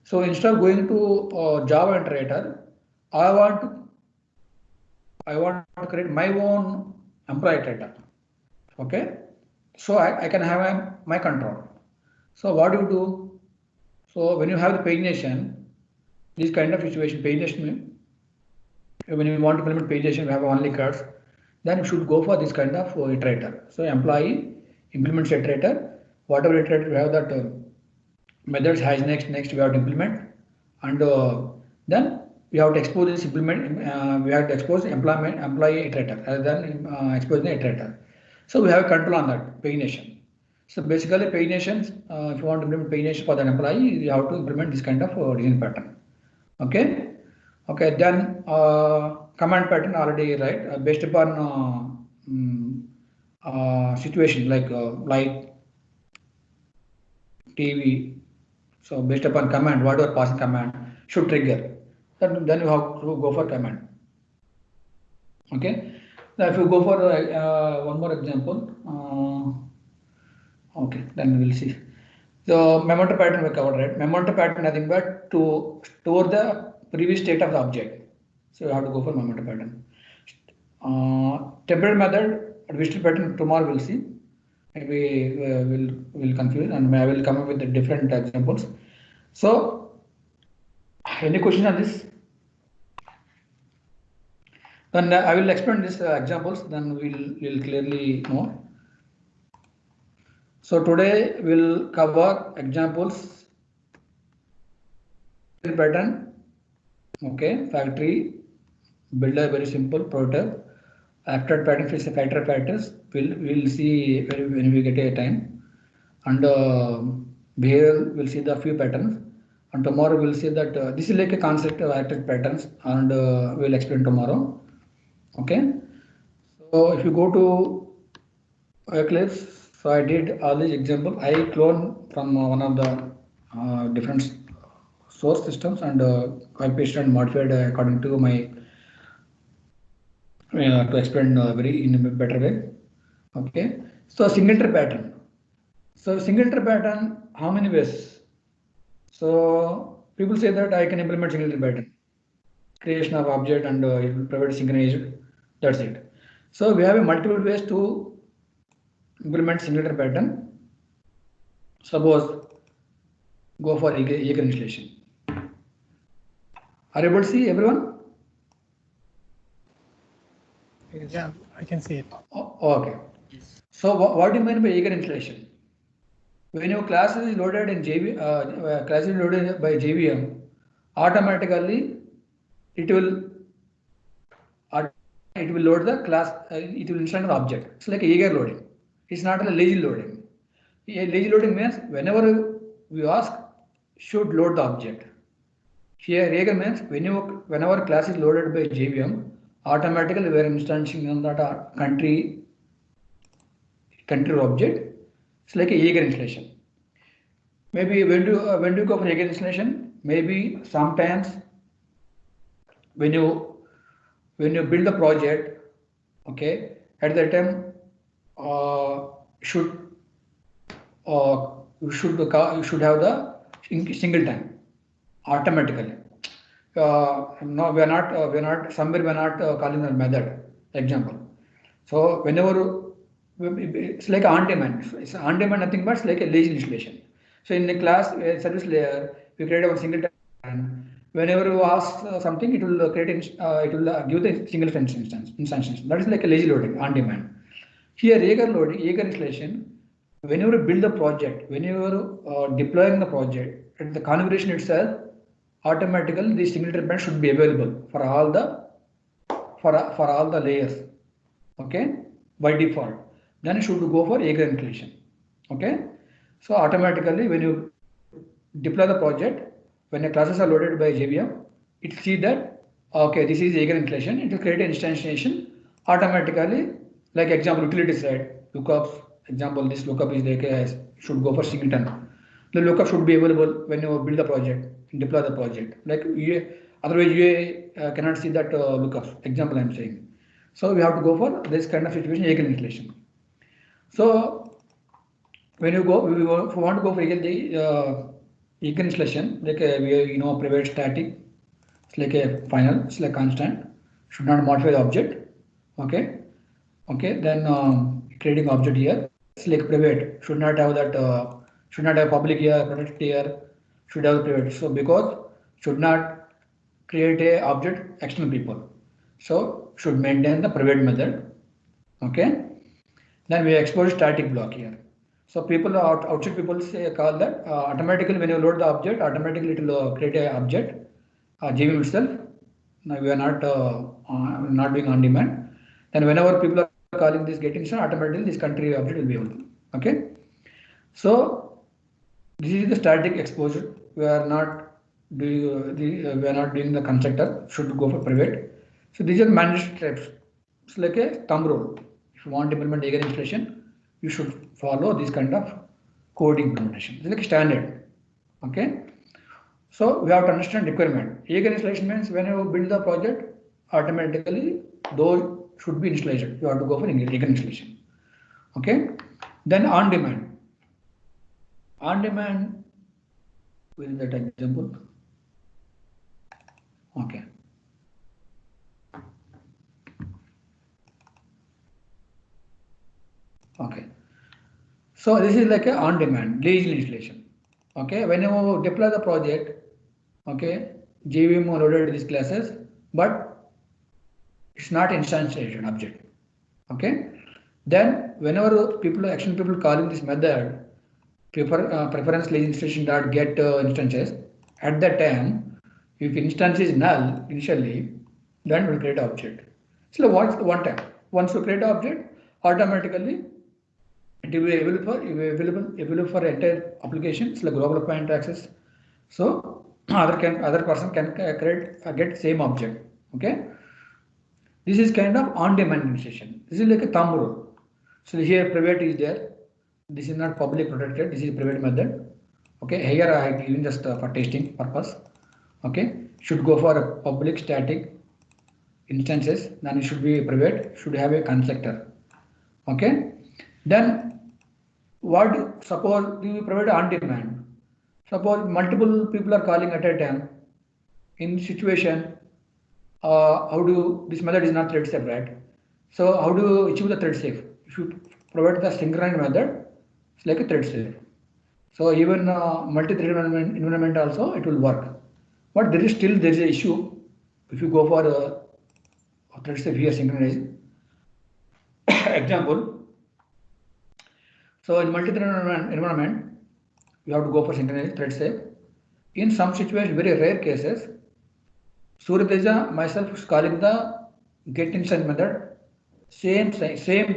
So instead of going to Java iterator, I want to create my own employee iterator. Okay, so I can have my control. So what do you do? So when you have the pagination, this kind of situation, pagination, when you want to implement pagination, we have only cards, then you should go for this kind of iterator. So employee implements iterator, whatever iterator we have that methods has next we have to implement, and then we have to expose this implement. We have to expose employee iterator rather than exposing the iterator. So we have control on that pagination. So basically paginations, if you want to implement pagination for the employee, you have to implement this kind of design pattern. Okay. Okay, then command pattern already right based upon situation like light, TV. So based upon command, whatever passing command should trigger. Then you have to go for command. Okay. Now if you go for one more example, okay, then we will see. So memento pattern we covered, right? Memento pattern nothing but to store the previous state of the object. So you have to go for memento pattern. Temporary method, visitor pattern tomorrow we'll see. Maybe we'll confuse and I will come up with the different examples. So any question on this? Then I will explain these examples. Then we'll clearly know. So today we'll cover examples pattern. Okay, factory build a very simple prototype. After pattern is a factor factors. We'll see when we get a time. And behavior we'll see the few patterns. And tomorrow we'll see that this is like a concept of active patterns, and we'll explain tomorrow. Okay. So if you go to Eclipse, so I did all these examples. I clone from one of the different source systems and I pasted and modified according to my to explain very in a better way. Okay. So single tree pattern. So single tree pattern, how many ways? So people say that I can implement single tree pattern, creation of object and it will provide synchronized. That's it. So we have a multiple ways to implement single tree pattern. Suppose go for eager installation. Are you able to see everyone? Yeah, I can see it. Okay. So what do you mean by eager installation? When your class is loaded in class is loaded by JVM, automatically it will load the class. It will install the object. It's like eager loading. It's not a lazy loading. A lazy loading means whenever we ask should load the object. Here Jaeger means whenever class is loaded by JVM, automatically we are instancing on that country object. It's like a Jaeger installation. Maybe when do you go for Jaeger installation? Maybe sometimes when you build the project, okay, at that time should you should have the single time automatically. No, we are not somewhere we are not calling the method example. So whenever it's like on demand, it's on demand nothing but it's like a lazy installation. So in the class service layer, we create a single time. Whenever you ask something, it will create it will give the single instance. That is like a lazy loading on demand. Here Jaeger loading, Jaeger installation. Whenever you build the project, whenever deploying the project, at the configuration itself, automatically the single thread should be available for all the layers. Okay, by default. Then you should go for Jaeger installation. Okay, so automatically when you deploy the project, when the classes are loaded by JVM, it see that okay, this is Jaeger installation. It will create an instantiation automatically. Like example, utility side lookups. Example, this lookup is like should go for singleton. The lookup should be available when you build the project and deploy the project. Like otherwise UA cannot see that lookups. Example, I'm saying. So we have to go for this kind of situation, Jaeger installation. So when you go, if you want to go for Jaeger installation, like we private static, it's like a final, it's like constant, should not modify the object. Okay, then creating object here, it's like private, should not have that, should not have public here, protected here, should have private. So because should not create a object external people, so should maintain the private method. Okay, then we expose static block here. So people outside people say call that automatically when you load the object, automatically it will create a object, JVM itself. Now we are not doing on demand. Then whenever people are calling this get instance, automatically this country object will be available. Okay. So this is the static exposure. We are not doing the constructor. Should go for private. So these are managed steps. It's like a thumb rule. If you want to implement Jaeger installation, you should follow this kind of code implementation. It's like a standard. Okay. So we have to understand requirement. Jaeger installation means when you build the project, automatically those should be installation. You have to go for Jaeger installation. Okay. Then on demand. On demand, where is that example? Okay. Okay. So this is like a on demand, lazy installation. Okay. When you deploy the project, okay, JVM loaded these classes, but it's not instantiation object. Okay. Then whenever people calling this method preference lazy installation dot get instances, at that time if instance is null initially, then we'll create object. So one time once you create object, automatically it will be available for entire applications like global point access. So other person can get same object. Okay. This is kind of on-demand installation. This is like a thumb rule. So here private is there. This is not public protected. This is private method. Okay. Here I have given just for testing purpose. Okay. Should go for a public static instances. Then it should be private. Should have a constructor. Okay. Then suppose we provide on demand. Suppose multiple people are calling at a time. In situation, how do this method is not thread safe, right? So how do you achieve the thread safe? If you provide the synchronized method, it's like a thread safe. So even multi-thread environment also it will work. But there is an issue if you go for a thread safe here synchronized. Example. So in multi-thread environment, you have to go for synchronized thread safe. In some situations, very rare cases, Surya myself is calling the get instance method same time, same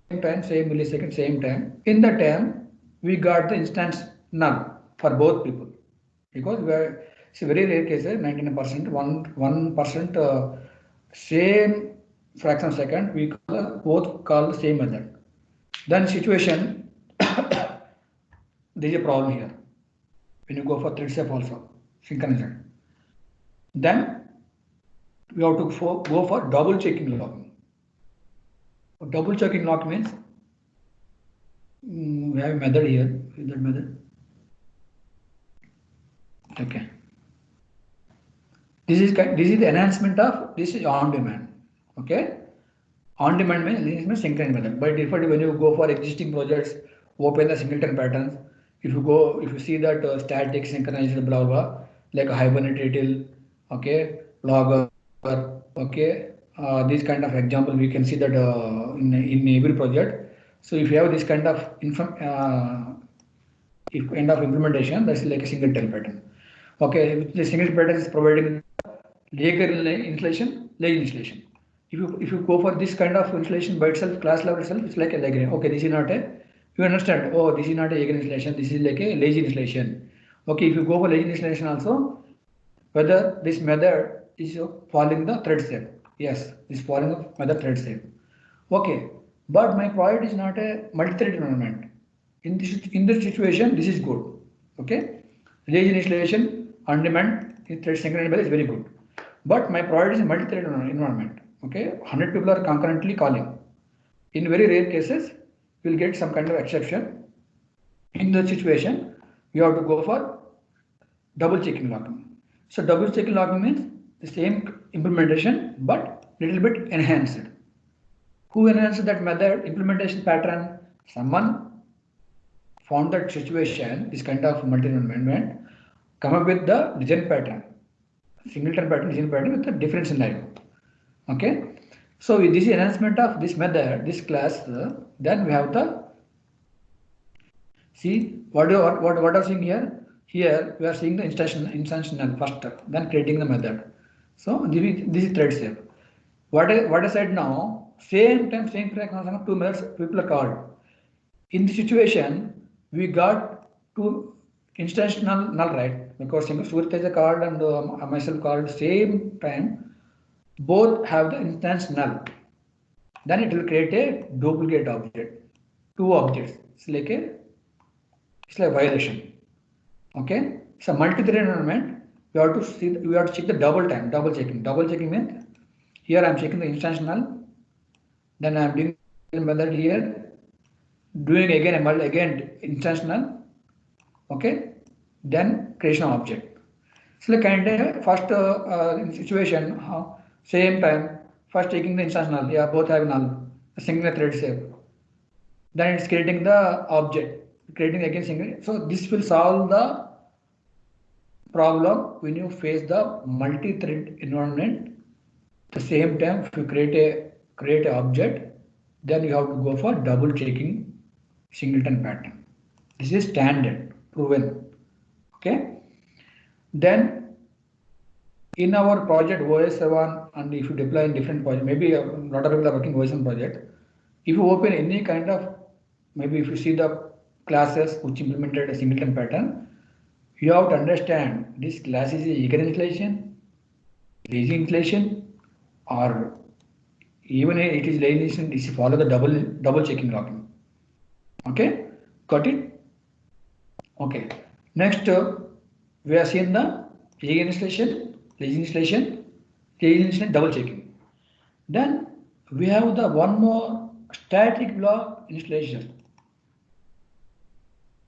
millisecond, same time. In the time, we got the instance null for both people, because we are, it's a very rare case, 99%, 1% same fraction of second, we both call the same method. Then situation, there is a problem here. When you go for thread step also, synchronized. Then we have to go for double checking logging. Double checking log means we have a method here. Is that method? Okay. This is the enhancement of this is on demand. Okay. On demand means synchronous method. By default, when you go for existing projects, open the singleton patterns. If you see that static synchronized blah blah, like a Hibernate, okay, logger, okay, this kind of example we can see that in every project. So if you have this kind of implementation, that's like a singleton pattern. Okay, the singleton pattern is providing Jaeger installation, leg installation. If you go for this kind of installation by itself, class level itself, it's like a leg. Okay, this is not a, you understand, oh, this is not a Jaeger installation, this is like a lazy installation. Okay, if you go for lazy installation also, whether this method is following the thread step. Yes, is following the method thread step. Okay, but my project is not a multi-thread environment. In this situation, this is good. Okay, lazy installation on demand in thread synchronized is very good. But my project is a multi-thread environment. Okay, 100 people are concurrently calling. In very rare cases, you will get some kind of exception. In that situation, you have to go for double checking logging. So double checking logging means the same implementation, but little bit enhanced. Who enhanced that method implementation pattern? Someone found that situation, this kind of multi-environment, come up with the design pattern, singleton pattern, design pattern with a different scenario. Okay, so with this enhancement of this method, this class, then we have the, see what are seeing here. Here we are seeing the instance null first, then creating the method. So this is thread step. What I said now, same time, same fraction, 2 methods people are called. In this situation, we got 2 instance null, right? Because Surteja called and myself called same time. Both have the instance null. Then it will create a duplicate object. 2 objects. It's like violation. Okay. So multi-thread environment, we have to check the double checking. Double checking means here I am checking the instance null. Then I am doing the method here, doing again instance null. Okay. Then creation of object. So like kind of first situation, same time, first taking the instance null, yeah, both have null, a single thread save. Then it's creating the object, creating again single. So this will solve the problem when you face the multi-thread environment. At the same time, if you create a object, then you have to go for double checking singleton pattern. This is standard, proven. Okay. Then in our project OS7, and if you deploy in different projects, maybe a lot of people are working OS7 project. If you open any kind of, maybe if you see the classes which implemented a singleton pattern, you have to understand this class is a Jaeger installation, lazy installation, or even it is lazy installation, is follow the double checking logging. Okay, got it? Okay. Next, we are seeing the Jaeger installation, lazy installation, double checking. Then we have the one more static block installation.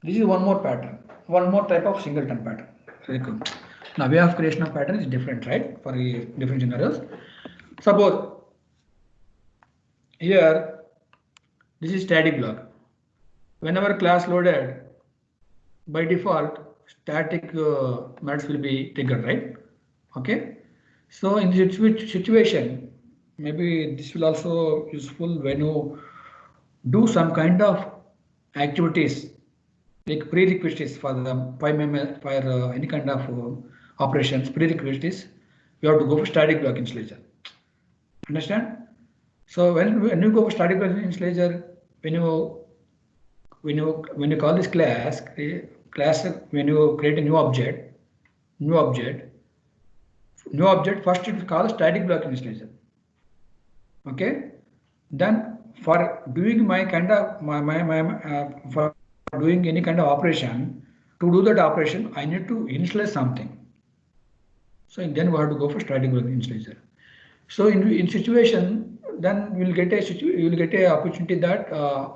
This is one more pattern, one more type of singleton pattern. Very good. Now way of creation of pattern is different, right? For different scenarios. Suppose here this is static block. Whenever class loaded, by default static methods will be triggered, right? Okay. So in this situation, maybe this will also useful when you do some kind of activities like prerequisites for the any kind of operations. Prerequisites, you have to go for static block installation. Understand? So when you go for static block installation, when you when you call this class, when you create a new object, first it will call static block initializer. Okay, then for doing my kind of for doing any kind of operation, to do that operation I need to initialize something. So then we have to go for static block initializer. So in situation, then you will get a opportunity that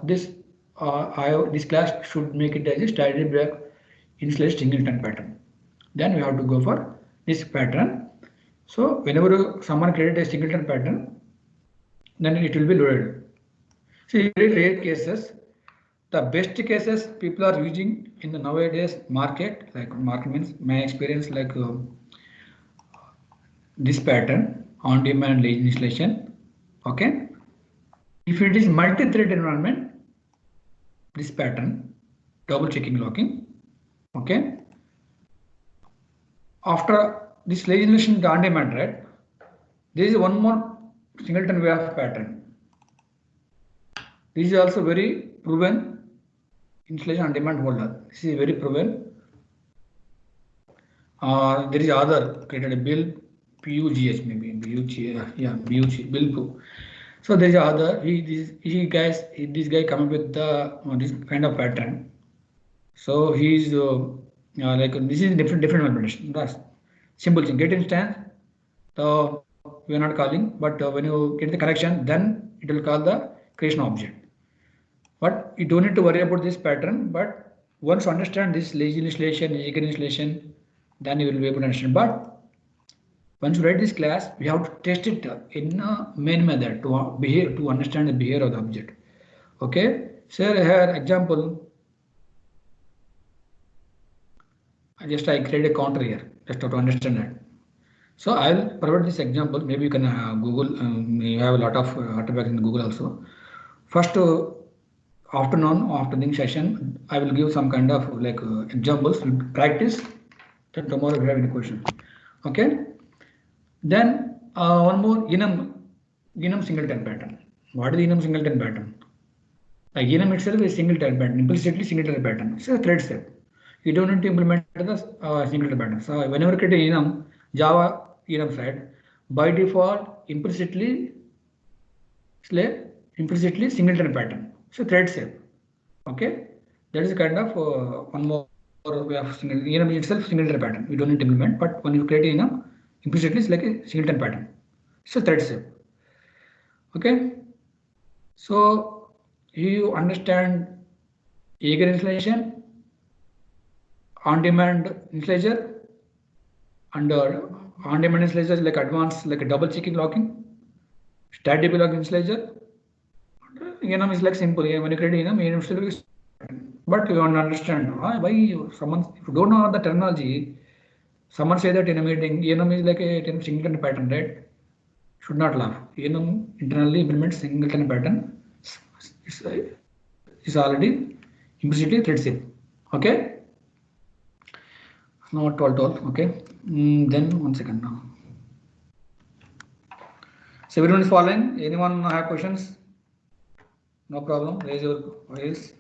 this class should make it as a static block initialized singleton pattern. Then we have to go for this pattern. So whenever someone created a singleton pattern, then it will be loaded. See, very rare cases. The best cases people are using in the nowadays market, like market means my experience, like this pattern on-demand legislation. Okay, if it is multi-thread environment, this pattern double checking locking. Okay, after this legislation on-demand, right, there is one more singleton way of pattern. This is also very proven installation on-demand holder. This is very proven. There is other created a bill PUGH, maybe BUG bill. So there is other. This guy come up with the this kind of pattern. So he's like this is different implementation. That's simple thing. Get instance. So we are not calling, but when you get the connection, then it will call the creation object. But you don't need to worry about this pattern. But once you understand this lazy installation, installation, then you will be able to understand. But once you write this class, we have to test it in a main method to understand the behavior of the object. Okay. So here example. I create a counter here just to understand that. So I'll provide this example. Maybe you can Google. You have a lot of artifacts in Google also. First afternoon session, I will give some kind of like examples. We'll practice. Then tomorrow if you have any question. Okay. Then one more enum singleton pattern. What is the enum singleton pattern? Like enum itself is singleton pattern, implicitly singleton pattern. It's a thread step. You don't need to implement the singleton pattern. So whenever you create enum, Java enum thread, by default implicitly singleton pattern. So thread step. Okay, that is kind of one more way of enum itself singleton pattern. You don't need to implement, but when you create enum, implicitly it's like a singleton pattern. So thread step. Okay, so you understand eager installation, on-demand initializer, under on-demand initializer like advanced, like a double checking locking, static block initializer. Enum is like simple. When you create enum still is, but you want to understand why if you don't know the terminology, someone say that in a meeting, enum is like a singleton pattern, right? Should not laugh. Enum internally implements singleton pattern. It's already implicitly thread step. Okay. Now 12. Okay. Then 1 second now. So everyone is following. Anyone have questions? No problem. Raise your voice.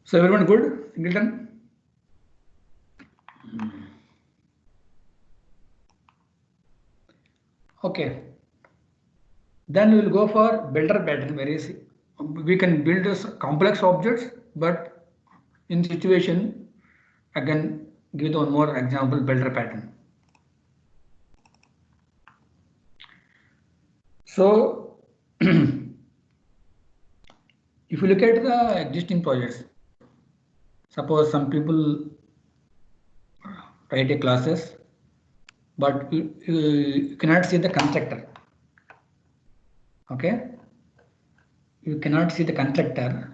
So everyone good? Singleton? Okay. Then we will go for builder pattern. Very easy. We can build complex objects, but in situation, again, give one more example, builder pattern. So if you look at the existing projects, suppose some people write a classes, but you cannot see the constructor. Okay, you cannot see the constructor,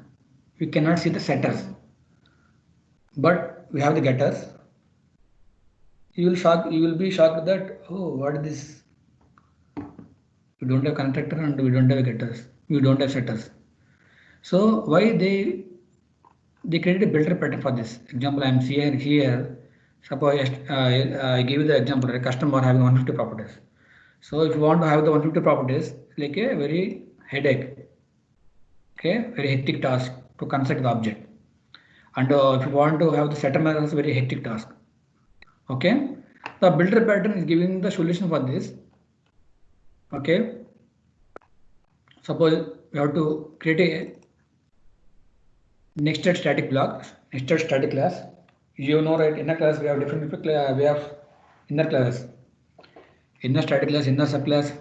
you cannot see the setters, but we have the getters. You will be shocked that, oh, what is this? We don't have constructor and we don't have getters, we don't have setters. So why they created a builder pattern for this. Example, I am seeing here. Suppose I give you the example, a customer having 150 properties. So if you want to have the 150 properties, like a very headache, okay, very hectic task to construct the object. And if you want to have the settlement, it's a very hectic task. Okay, the builder pattern is giving the solution for this. Okay, suppose we have to create a nested static block, nested static class. You know, right? Inner class we have different we have inner class, inner static class, inner subclass.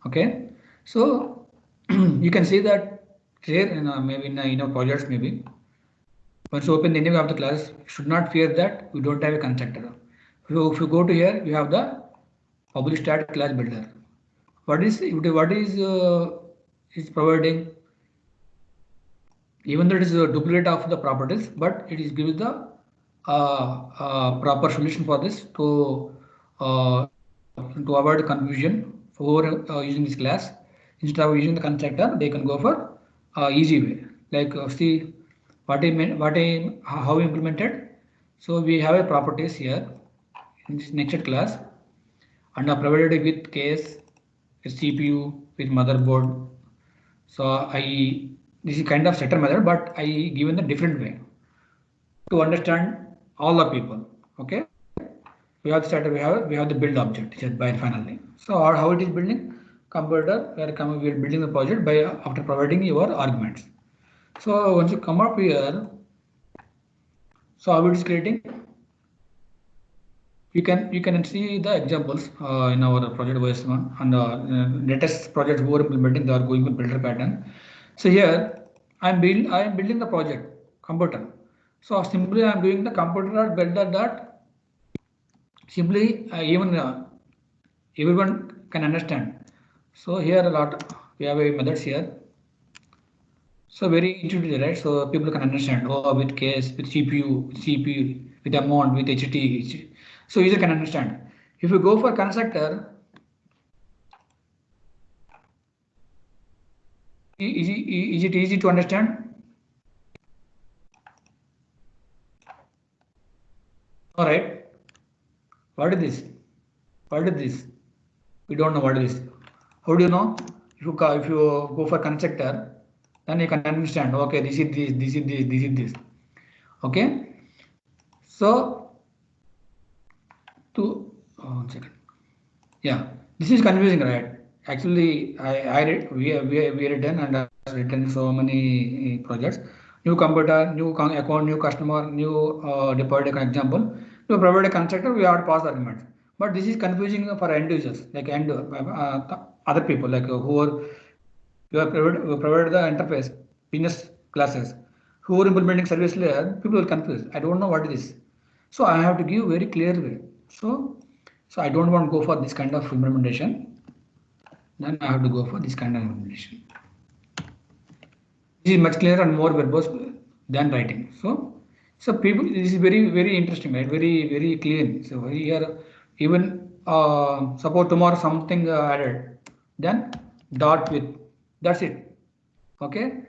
Okay, so you can see that here maybe in projects maybe once you open any of the class, you should not fear that we don't have a constructor. If you go to here, you have the public static class builder. What is providing? Even though it is a duplicate of the properties, but it is gives the proper solution for this to avoid confusion for using this class. Instead of using the constructor, they can go for easy way. Like see what I meant, how we implemented. So we have a properties here in this nested class, and are provided with case, with CPU, with motherboard. So this is kind of setter method, but I given the different way to understand all the people. Okay, we have the setter, we have the build object just by finally. So how it is building computer, we are building the project by after providing your arguments. So once you come up here, so how it is creating, you can see the examples in our project version 1 and latest projects we are implementing, they are going with builder pattern. So here I am building the project computer. So simply I am doing the computer builder dot. Simply even everyone can understand. So here a lot we have a methods here. So very intuitive, right? So people can understand. Oh, with case, with CPU, with amount, with HT. So user can understand. If you go for constructor, is it easy to understand? All right. What is this? What is this? We don't know what is this. How do you know? If you go for constructor, then you can understand. Okay, this is this, this is this, this is this. Okay. So one second. Yeah, this is confusing, right? Actually, I read, we written and written so many projects. New computer, new account, new customer, new deployed example. To provide a constructor, we have to pass arguments. But this is confusing for end users, like other people, like who are provide the interface, business classes, who are implementing service layer. People will confuse. I don't know what it is. So I have to give very clear way. So I don't want to go for this kind of implementation. Then I have to go for this kind of implementation. This is much clearer and more verbose than writing. So people, this is very interesting, right? Very clean. So here even suppose tomorrow something added, then dot with, that's it. Okay,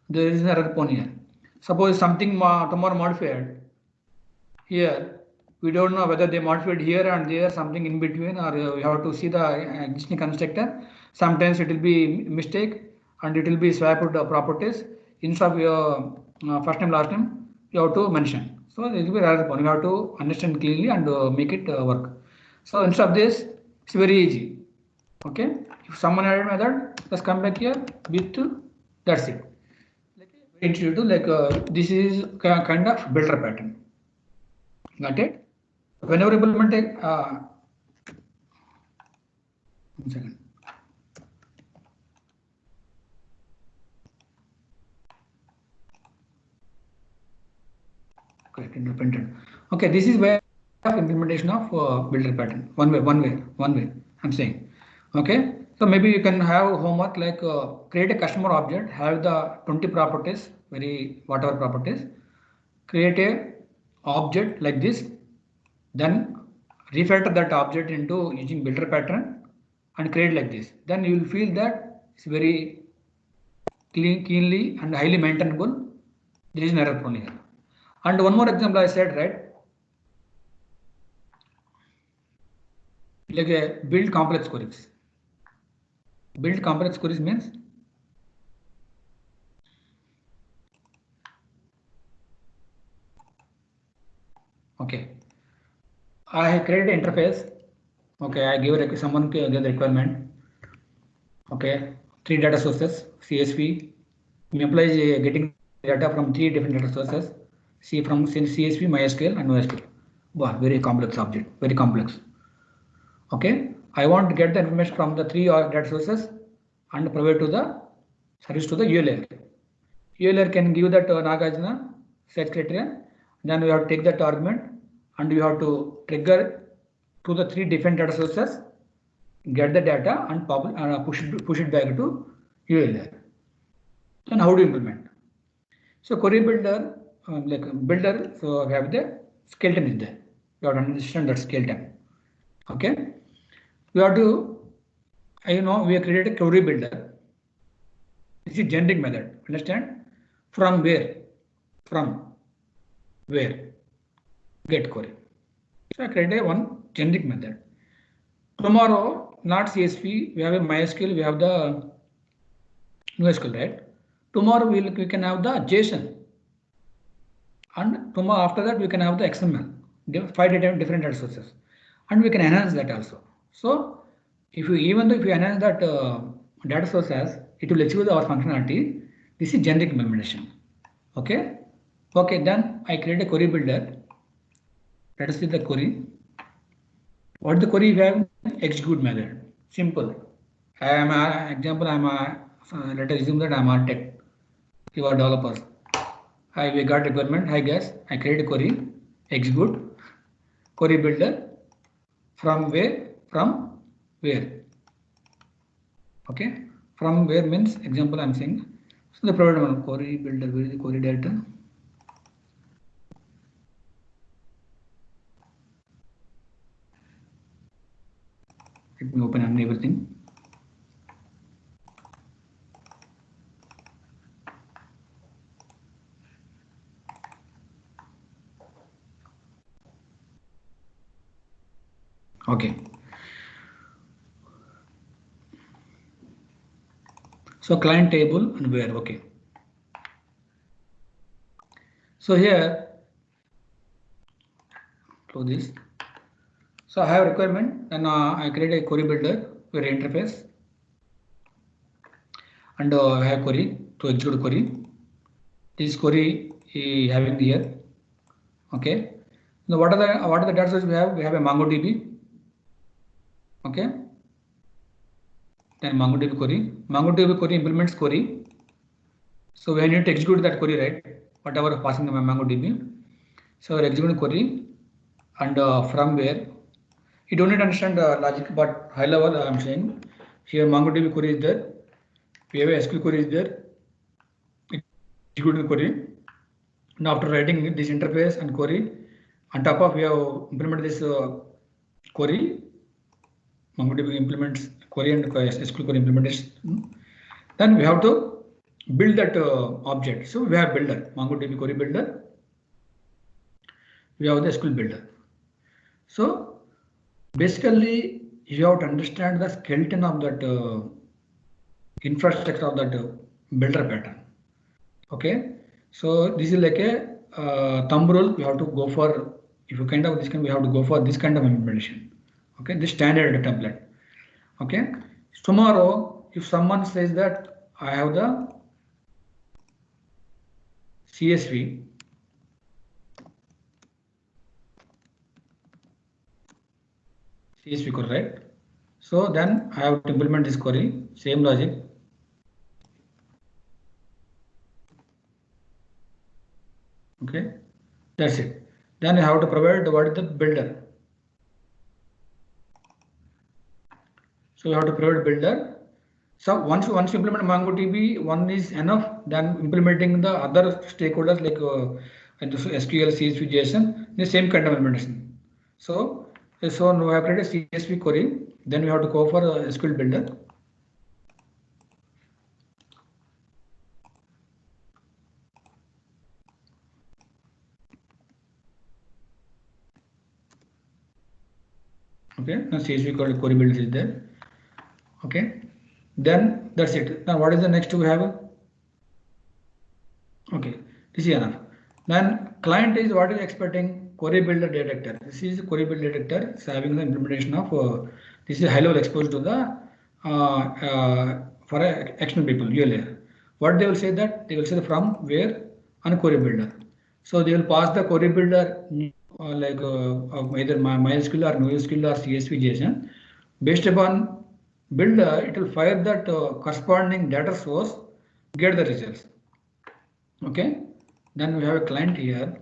there is an error point here. Suppose something tomorrow modified here. We don't know whether they modified here and there, something in between, or we have to see the existing constructor. Sometimes it will be mistake and it will be swapped properties instead of your first name, last name, you have to mention. So it will be rather fun. You have to understand clearly and make it work. So instead of this, it's very easy. Okay, if someone added method, just come back here with that's it. Like very intuitive, like this is kind of builder pattern. Got it? Whenever implementing, one second. Correct, independent. Okay, this is way of implementation of builder pattern. One way. I'm saying. Okay, So maybe you can have homework like create a customer object, have the 20 properties, whatever properties, create a object like this, then refactor that object into using builder pattern and create like this. Then you will feel that it's very keenly and highly maintainable. There is an error prone here. And one more example I said, right? Like a build complex queries. Build complex queries means okay. I create an interface. Okay, I give someone give the requirement. Okay, 3 data sources, CSV. Employee is getting data from 3 different data sources. See from CSV, MySQL, and NoSQL. Wow, very complex object, very complex. Okay, I want to get the information from the 3 data sources and provide to the service to the UL layer. UL layer can give that Nagarjuna set criteria. Then we have to take that argument and we have to trigger to the 3 different data sources, get the data and push it back to UL layer. Then how to implement? So query builder, so we have the skeleton is there. You have to understand that skeleton. Okay. We have to, we have created a query builder. This is generic method. Understand? From where? From where? Get query. So I created one generic method. Tomorrow, not CSV, we have a MySQL, we have the NoSQL, right? Tomorrow we can have the JSON. And tomorrow after that we can have the XML, 5 different data sources, and we can enhance that also. So even though if you enhance that data sources, it will achieve our functionality. This is generic implementation. Okay. Okay. Then I create a query builder. Let us see the query. What the query we have? Execute method. Simple. Let us assume that I am architect. You are developers. We got requirement. I guess I create a query, execute, query builder. From where? From where? Okay. From where means example I am saying. So the provided one query builder. Where is the query data? Let me open on everything. Okay. So client table and where? Okay. So here, close this. So I have requirement and I create a query builder, query interface, and I have query to execute query. This query is having here. Okay. Now what are the data sources we have? We have a MongoDB. Okay. Then MongoDB query. MongoDB query implements query. So we need to execute that query, right? Whatever passing the MongoDB. So we execute query and from where? You don't need to understand the logic, but high level I am saying here MongoDB query is there. We have a SQL query is there. Execute the query. Now after writing this interface and query, on top of we have implemented this query. MongoDB implements query and SQL query implementation. Then we have to build that object. So we have builder, MongoDB query builder. We have the SQL builder. So basically you have to understand the skeleton of that infrastructure of that builder pattern. Okay. So this is like a thumb rule. We have to go for, if you kind of this kind, we have to go for this kind of implementation. Okay, this standard template. Okay, tomorrow if someone says that I have the CSV, query, right? So then I have to implement this query, same logic. Okay, that's it. Then I have to provide what is the builder. So you have to provide builder So once you implement MongoDB, one is enough. Then implementing the other stakeholders like SQL, CSV, JSON, the same kind of implementation. So we have created a CSV query. Then we have to go for SQL Builder. Okay, now CSV query builder is there. Okay, then that's it. Now what is the next we have? Okay, this is enough. Then client is what is expecting query builder detector. This is query builder detector. It's having the implementation of this is high level exposed to the for external people ULA. What they will say that they will say from where on query builder. So they will pass the query builder like either MySQL or NoSQL or CSV JSON. Based upon builder, it will fire that corresponding data source, get the results. Okay, then we have a client here.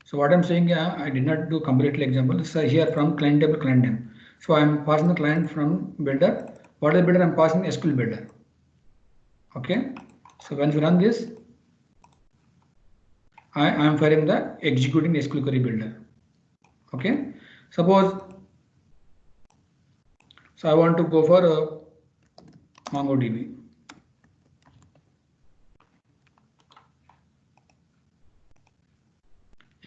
So what I'm saying, I did not do completely example. So here from client table client name. So I'm passing the client from builder. What is the builder? I'm passing SQL builder. Okay. So when we run this, I am firing the executing SQL query builder. Okay. Suppose, so I want to go for MongoDB.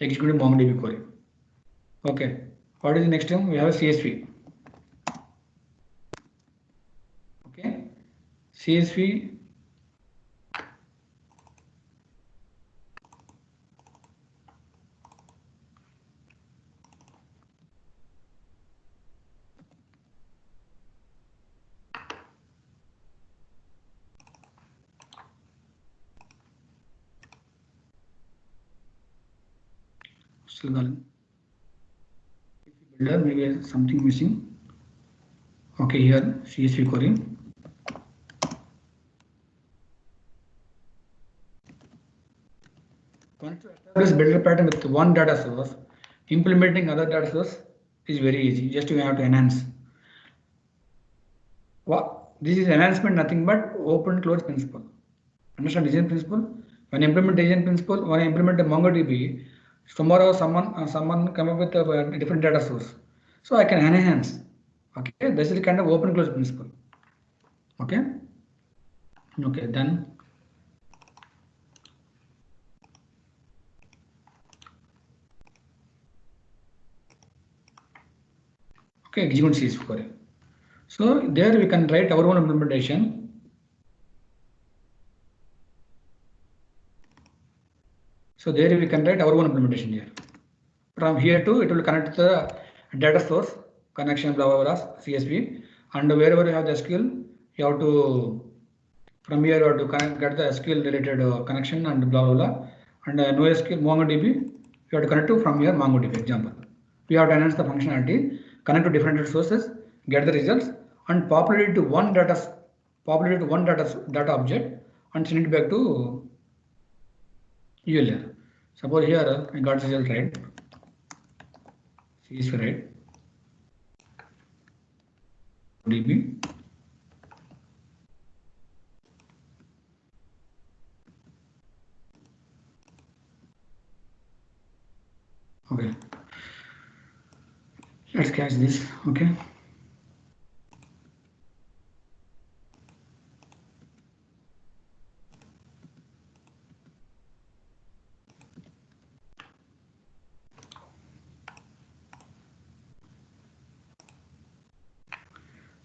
Executing MongoDB query. Okay. What is the next term? We have a CSV. Okay. CSV. Builder, maybe something missing. Okay, here CSV query. Once you establish builder pattern with one data source, implementing other data source is very easy. Just you have to enhance. This is enhancement, nothing but open close principle. Understand design principle? When implement design principle, when I implement a MongoDB, tomorrow someone come up with a different data source, so I can enhance. Okay, this is the kind of open close principle. Okay. Okay, then. Okay, execute CSV query. So there we can write our own implementation. So there we can write our own implementation here. From here to it will connect the data source connection blah blah blah CSV, and wherever you have the SQL, you have to from here you have to get the SQL related connection and blah blah blah, and NoSQL MongoDB you have to connect to from here MongoDB example. We have to enhance the functionality, connect to different sources, get the results, and populate it to one data object and send it back to ULA. Suppose here I got result right. CSV right. DB. Okay. Let's catch this. Okay.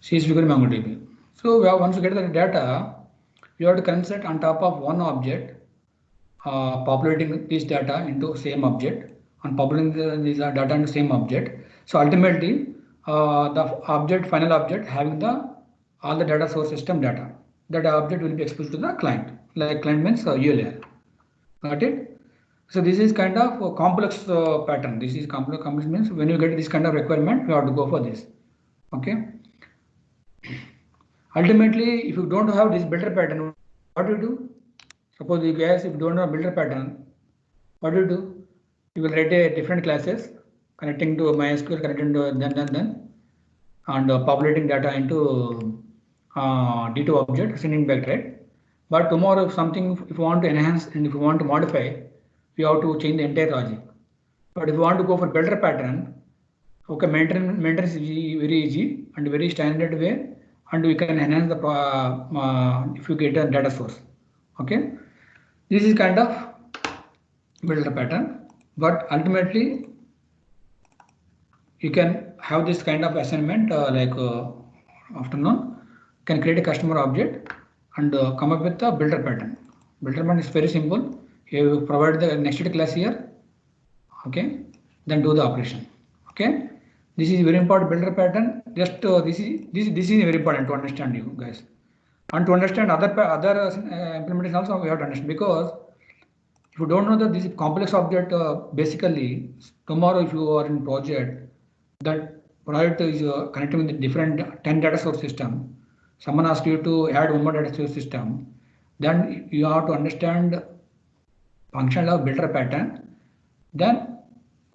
CSV query MongoDB. So once you get the data, you have to consider on top of one object, populating this data into same object and populating this data into same object. So ultimately, the final object having all the data source system data. That object will be exposed to the client. Like client means ULA. Got it? So this is kind of a complex pattern. This is complex means when you get this kind of requirement, you have to go for this. Okay. Ultimately, if you don't have this builder pattern, what do you do? Suppose you guys, if you don't have builder pattern, what do you do? You will write a different classes connecting to MySQL, connecting to then, and populating data into D2 object sending back, right? But tomorrow, if you want to enhance and if you want to modify, we have to change the entire logic. But if you want to go for builder pattern, okay, maintenance is very easy and very standard way, and we can enhance the if you get a data source. Okay, this is kind of builder pattern, but ultimately you can have this kind of assignment afternoon. Can create a customer object and come up with a builder pattern. Builder pattern is very simple. You provide the nested class here. Okay, then do the operation. Okay, this is very important builder pattern. Just this is very important to understand, you guys, and to understand other implementation also we have to understand, because if you don't know that this is complex object, basically tomorrow if you are in project that project is connected with the different 10 data source system, someone asks you to add one more data source system, then you have to understand function of builder pattern. Then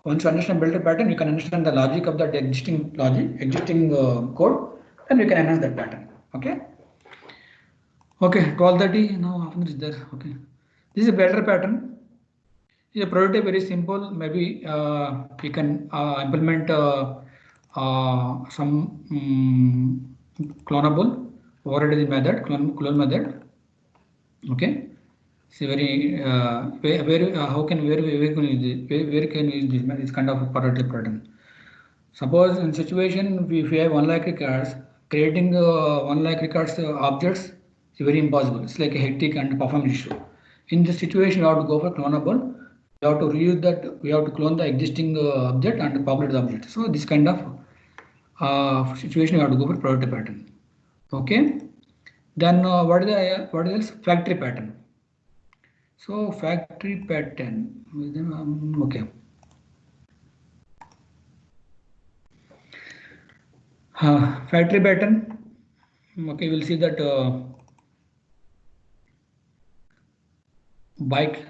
once you understand builder pattern, you can understand the logic of that existing code, then you can enhance that pattern. Okay. Okay, 12:30 now. After is there. Okay, this is a builder pattern. This is a prototype, very simple. Maybe we can implement some clonable overriding method, clone method. Okay. See, very how can where can use this? Where can we use this? This kind of prototype pattern. Suppose in situation if we have 1 lakh records, creating 1 lakh records objects is very impossible. It's like a hectic and performance issue. In this situation, you have to go for clonable. We have to reuse that. We have to clone the existing object and populate the object. So this kind of situation, you have to go for prototype pattern. Okay. Then what is factory pattern? So factory pattern. Okay. Factory pattern. Okay, we'll see that bike.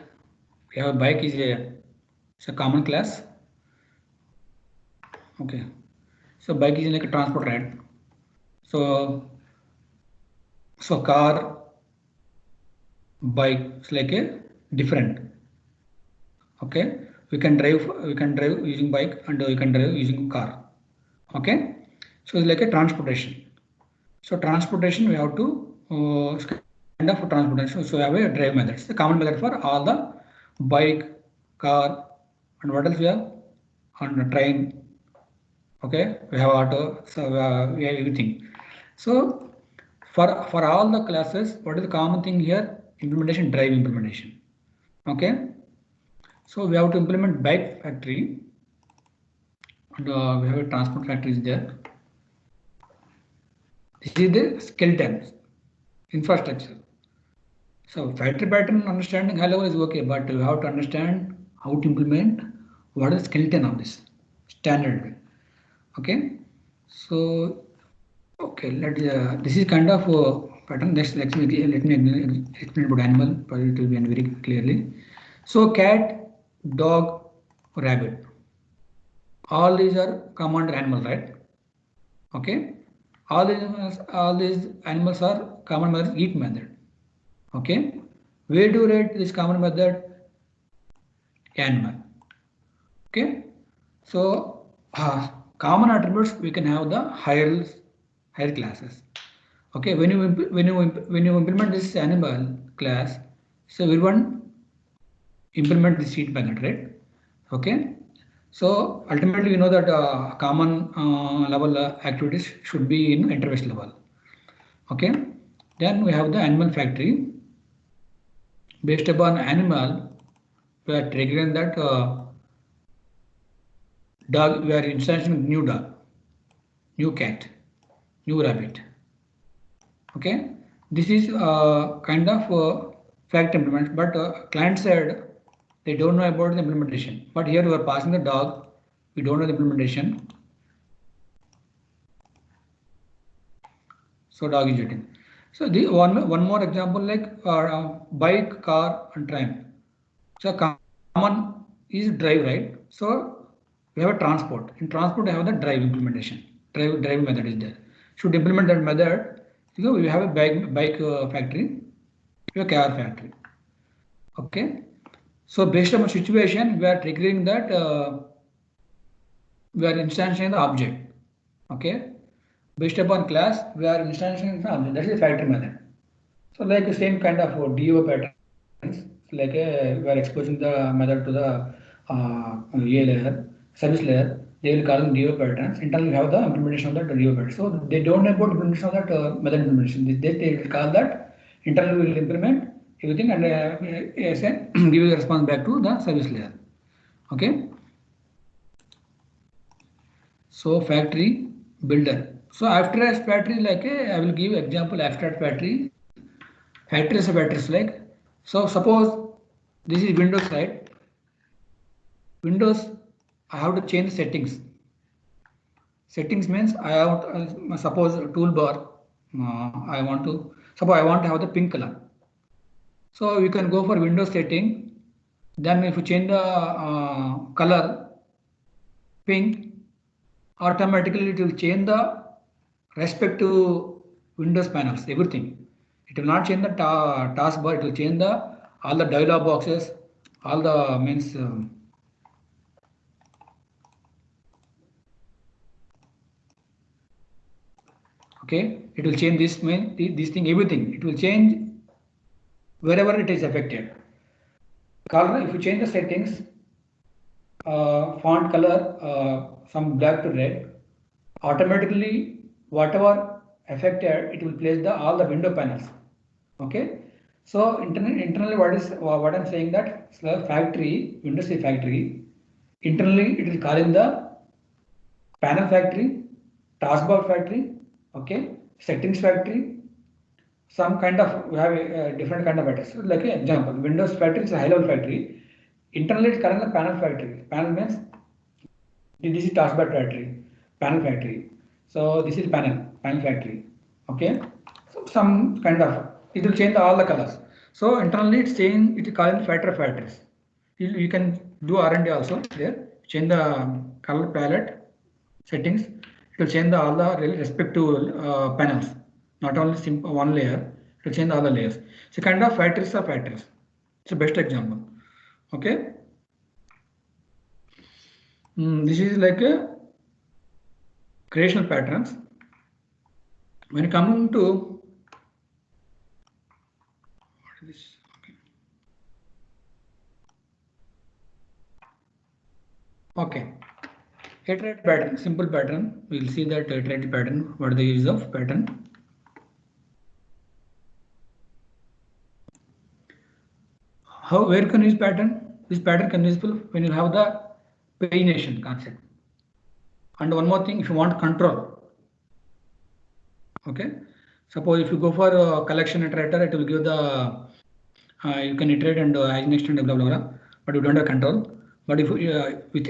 We have a bike is a common class. Okay, so bike is like a transport, right? So car, bike is like a different. Okay, we can drive using bike and we can drive using car. Okay, so it's like a transportation. So transportation we have to kind of transportation. So we have a drive method. It's the common method for all the bike, car, and what else we have? On the train. Okay, we have auto. So we have everything. So for all the classes, what is the common thing here? Implementation, drive implementation. Okay, so we have to implement bike factory, and we have a transport factory is there. This is the skeleton infrastructure. So factory pattern understanding high level is okay, but you have to understand how to implement what is skeleton of this standard way. Okay, so okay, this is kind of pattern. Let me explain about animal, but it will be very clearly. So cat, dog, rabbit, all these are common animal, right? Okay, all these animals are common method, eat method. Okay, where do you write this common method? Animal. Okay, so common attributes we can have the higher classes. Okay, when you implement this animal class, so we want implement this eat method, right? Okay, so ultimately we know that common level activities should be in interface level. Okay, then we have the animal factory. Based upon animal, we are triggering that dog. We are instancing new dog, new cat, new rabbit. Okay, this is kind of fact implement, but client said they don't know about the implementation. But here we are passing the dog. We don't know the implementation. So dog is eating. So the one more example like bike, car, and train. So common is drive, right? So we have a transport. In transport, I have the drive implementation. Drive method is there. Should implement that method. You know, we have a bike factory, we have a car factory. Okay. So based on a situation, we are triggering that we are instantiating the object. Okay. Based upon class, we are instantiating the object. That is the factory method. So like the same kind of DO patterns, like we are exposing the method to the EA layer, service layer. They will call them DO patterns. Internally, we have the implementation of that DO pattern. So they don't know about implementation of that method implementation. They will call that. Internally, we will implement everything and give you the response back to the service layer. Okay. So factory builder. So after a factory, like I will give example abstract factory. Factory is a factory is like, so suppose this is Windows side. Windows, I have to change settings. Settings means I have to, suppose toolbar. I want to have the pink color. So you can go for Windows setting. Then if you change the color pink, automatically it will change the respective Windows panels, everything. It will not change the taskbar. It will change the all the dialog boxes, all the means. Okay, it will change this thing, everything. It will change wherever it is affected. Color, if you change the settings, font color, some black to red, automatically whatever affected, it will place all the window panels. Okay, so internally what I'm saying that factory, Windows factory, internally it is calling the panel factory, taskbar factory, okay, settings factory, some kind of, we have a different kind of factories. So like an example, Windows factory is a high level factory. Internally it's calling the panel factory. Panel means this is taskbar factory, panel factory. So this is panel factory. Okay. So some kind of, it will change all the colors. So internally it's saying, it is calling factories. You can do R&D also there. Change the color palette settings. It will change all the respective panels. Not only simple one layer. It will change all the layers. So kind of factories are factories. It's the best example. Okay. This is like a creational patterns. When coming to what is this? Okay. Iterative pattern, simple pattern. We will see that iterative pattern. What is the use of pattern? Where can you use pattern? This pattern can be useful when you have the pagination concept. And one more thing, if you want control. Okay. Suppose if you go for a collection iterator, it will give the you can iterate and as next and blah blah blah, but you don't have control. But if with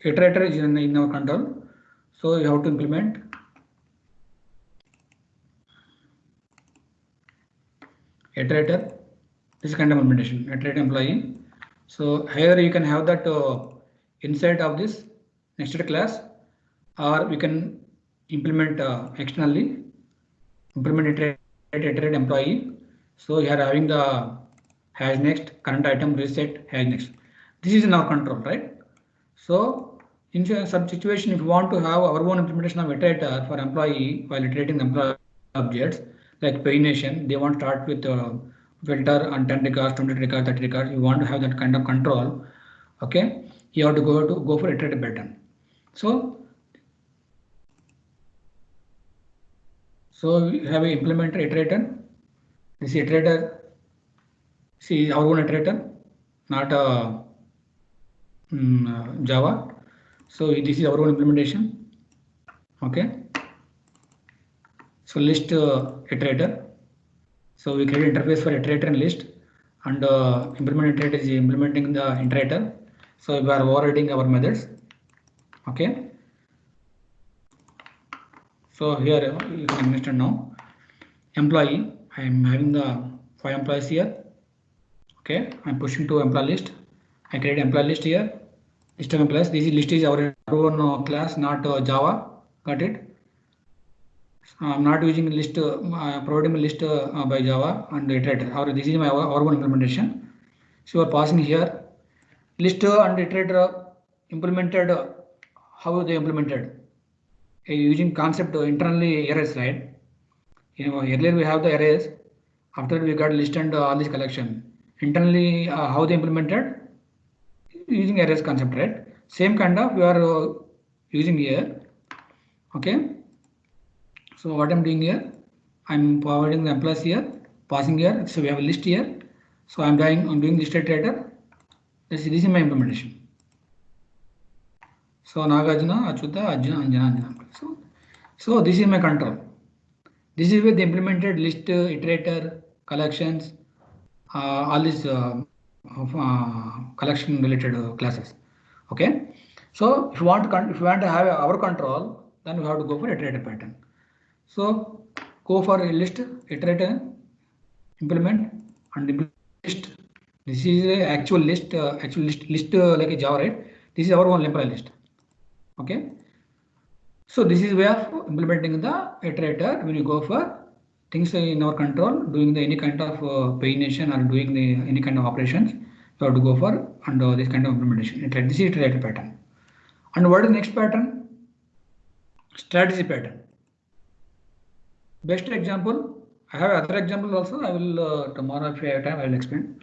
iterator is in our control, so you have to implement iterator. This kind of implementation, iterator employee. So here you can have that inside of this nested class, or we can implement externally, implement iterate employee. So you are having the has next, current item, reset, has next. This is in our control, right? So in some situation, if you want to have our own implementation of iterator for employee while iterating the employee objects, like pagination, they want to start with filter on 10 records, 20 records, 30 records. You want to have that kind of control. Okay, you have to go for iterative pattern. So we have a implementer iterator. This iterator, see our own iterator, not Java. So this is our own implementation. Okay. So list iterator. So we create interface for iterator and list, and implement iterator is implementing the iterator. So we are overriding our methods. Okay. So here you can understand now. Employee, I am having the 5 employees here. Okay, I am pushing to employee list. I create employee list here. List of employees. This list is our own class, not Java. Got it? I'm not using list, providing a list by Java and iterator, or this is my our own implementation. So you are passing here list and iterator implemented. How they implemented? Using concept internally arrays, right? Earlier we have the arrays. After we got list and all this collection. Internally, how they implemented using arrays concept, right? Same kind of we are using here. Okay. So what I'm doing here, I'm providing the employees here, passing here. So we have a list here. So I'm doing list iterator. This is my implementation. So Nagarjuna, Achyuta, Arjuna, Anjana. So this is my control. This is where the implemented list, iterator, collections, all these collection related classes. Okay. So if you want to have our control, then we have to go for iterator pattern. So go for a list, iterator, implement, and list. This is a actual list like a Java, right? This is our one employee list. Okay. So this is way of implementing the iterator. When you go for things in our control, doing any kind of pagination or doing any kind of operations, you have to go for and this kind of implementation. This is iterator pattern. And what is the next pattern? Strategy pattern. Best example, I have other example also. I will tomorrow if I have time I will explain.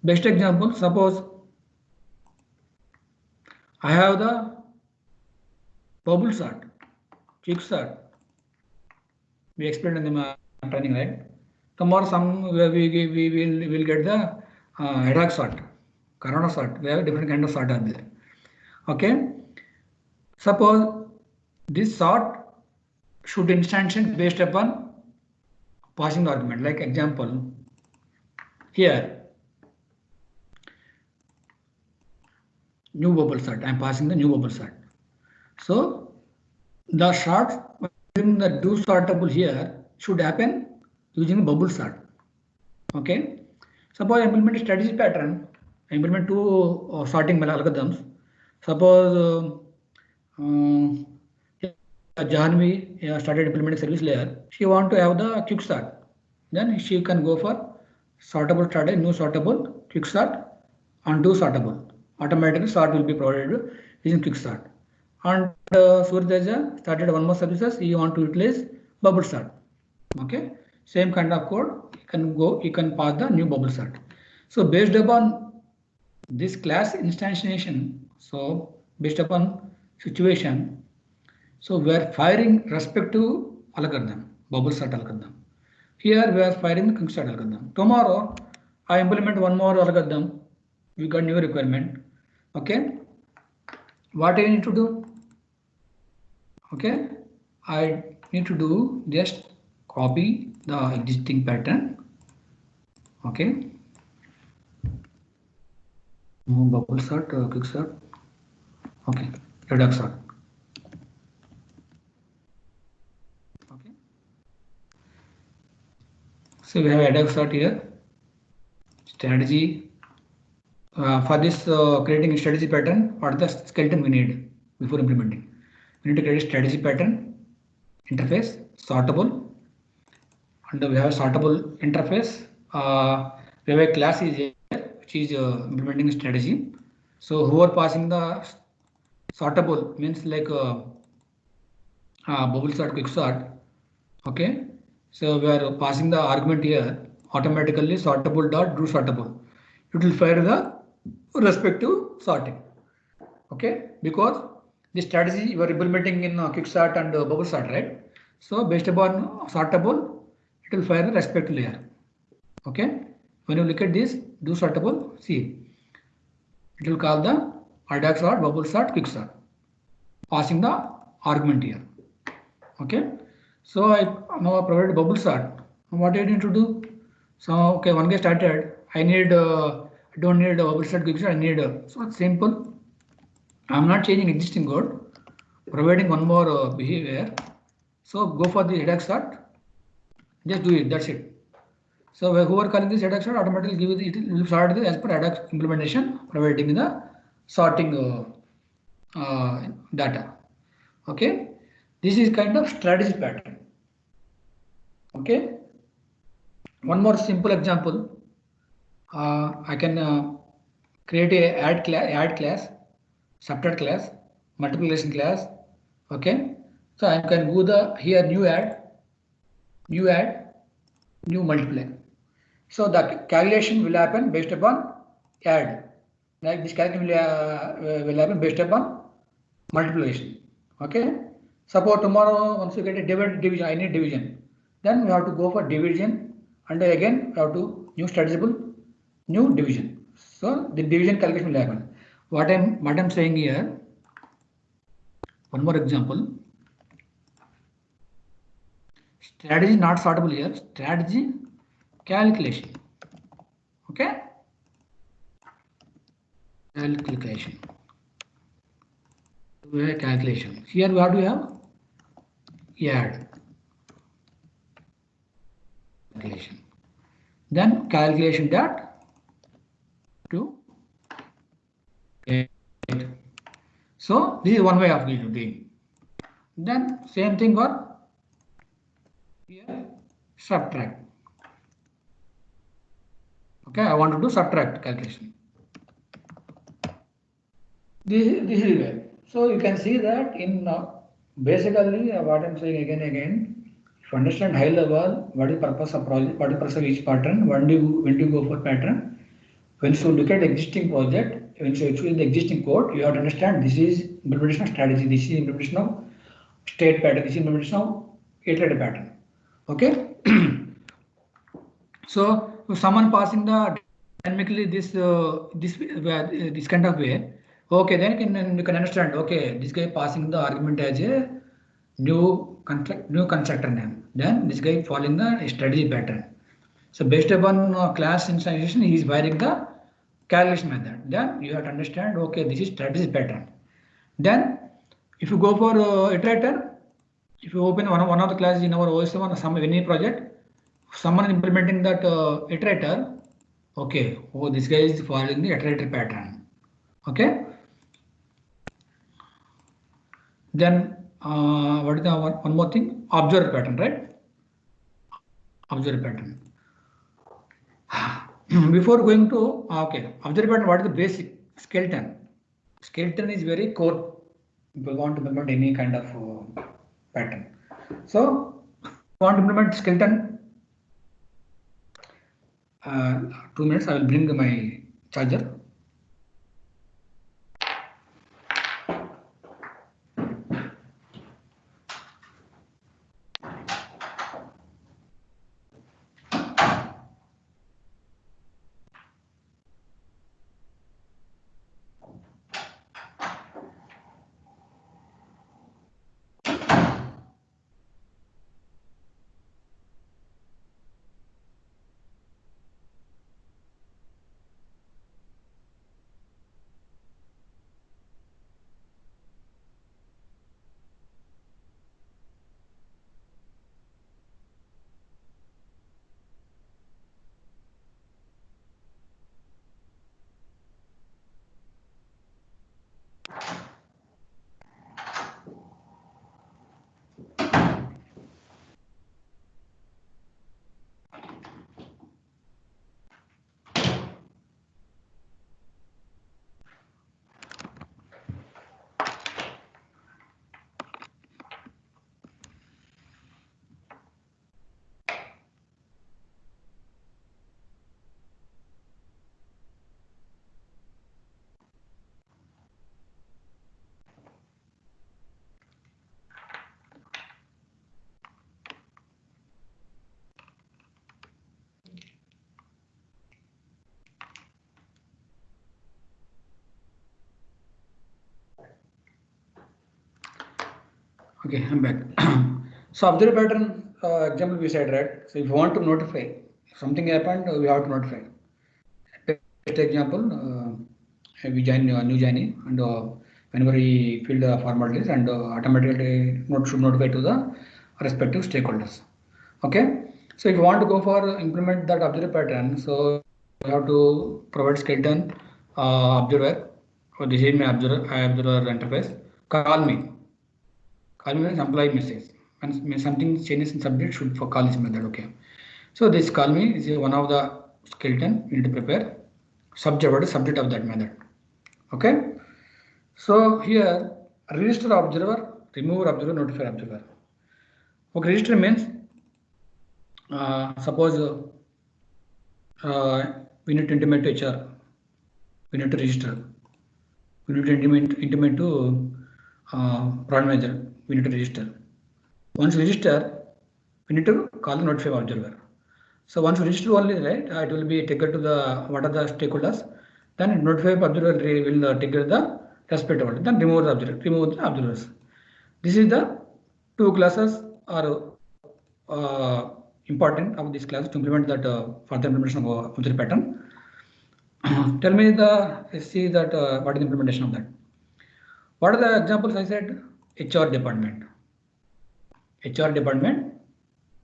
Best example, suppose I have the bubble sort, quick sort. We explained in the training, right? Tomorrow we will get the ad hoc sort, corona sort. We have a different kind of sort out there. Okay. Suppose this sort should instantiate based upon passing the argument. Like example, here new bubble sort. I am passing the new bubble sort. So the sorts in the do sortable here should happen using the bubble sort. Okay. Suppose I implement a strategy pattern. I implement two sorting algorithms. Suppose Janvi started implementing service layer. She want to have the quick sort. Then she can go for sortable strategy, new sortable, quick sort, and do sortable. Automatically sort will be provided using quick sort. And Suryaja started one more services. You want to utilize bubble sort. Okay, same kind of code. You can pass the new bubble sort. So based upon this class instantiation, so based upon situation, so we are firing respective algorithm, bubble sort algorithm. Here we are firing the quick sort algorithm. Tomorrow I implement one more algorithm. We got new requirement. Okay, what I need to do? Okay, I need to do just copy the existing pattern. Okay, bubble sort, quick sort. Okay, redux sort. Okay, so we have redux sort here. Strategy for this creating a strategy pattern. What is the skeleton we need before implementing? We need to create a strategy pattern, interface, sortable, and we have a sortable interface. We have a class is here, which is implementing a strategy. So who are passing the sortable means like bubble sort, quick sort. Okay, so we are passing the argument here automatically sortable dot do sortable. It will fire the respective sorting. Okay, because the strategy you are implementing in quick sort and bubble sort, right? So based upon sortable, it will fire the respective layer. Okay, when you look at this do sortable, see it will call the ad sort, bubble sort, quick sort, passing the argument here. Okay, so I now provided bubble sort. What I need to do? So okay, one guy started. I don't need a bubble sort, quick sort. I need so it's simple. I'm not changing existing code, providing one more behavior. So go for the headache sort. Just do it. That's it. So whoever calling this headache sort automatically give it will sort as per headache implementation, providing the sorting data. Okay, this is kind of strategy pattern. Okay. One more simple example. I can create a add class, subtract class, multiplication class. Okay. So I can go the here new add, new multiply. So the calculation will happen based upon add. Like this calculation will happen based upon multiplication. Okay. Suppose tomorrow once you get a division, I need division. Then we have to go for division, and again we have to new statistical new division. So the division calculation will happen. What I'm saying here. One more example. Strategy not sortable here. Strategy calculation. Okay. Calculation. Calculation. Here what do we have? Add. Calculation. Then calculation dot to 8. So this is one way of doing. Then same thing for here subtract. Okay, I want to do subtract calculation. This is way. So you can see that in basically what I'm saying again. If you understand high level, what is the purpose of project, what is the purpose of each pattern, when do you go for pattern, when you look at existing project, when you choose the existing code, you have to understand this is implementation of strategy, this is implementation of state pattern, this is implementation of iterative pattern. Okay. So if someone passing the dynamically this kind of way, okay, then you can understand. Okay, this guy passing the argument as a new constructor name. Then this guy following the strategy pattern. So based upon class initialization, he is wiring the calculation method. Then you have to understand. Okay, this is strategy pattern. Then if you go for iterator, if you open one of the classes in our OS1 or some any project, someone implementing that iterator, okay, oh, this guy is following the iterator pattern. Okay. Then what is the one more thing? Observer pattern, right? Observer pattern. Before going to okay, observer pattern, what is the basic skeleton? Skeleton is very core if you want to implement any kind of pattern. So if you want to implement skeleton, 2 minutes, I will bring my charger. Okay, I'm back. So observer pattern example we said, right? So if you want to notify if something happened, we have to notify. Best example, we join new joinee, and whenever we fill the formalities, and automatically should notify to the respective stakeholders. Okay. So if you want to go for implement that observer pattern, so you have to provide skeleton observer. So this is my observer interface. Call me means employee message. and something changes in subject should call this method. Okay. So this call me is one of the skeleton you need to prepare. Subject, what is subject of that method? Okay. So here register observer, remove observer, notify observer. Okay, register means suppose we need to intimate to HR. We need to register. We need to intimate to product manager. We need to register. Once register, we need to call the notify observer. So once register only, right, it will be triggered to the what are the stakeholders. Then notify observer will trigger the respective order. Then remove the observer, remove the observers. This is the two classes are important of this class to implement that further implementation of observer pattern. Tell me see that what is the implementation of that? What are the examples I said? HR department. HR department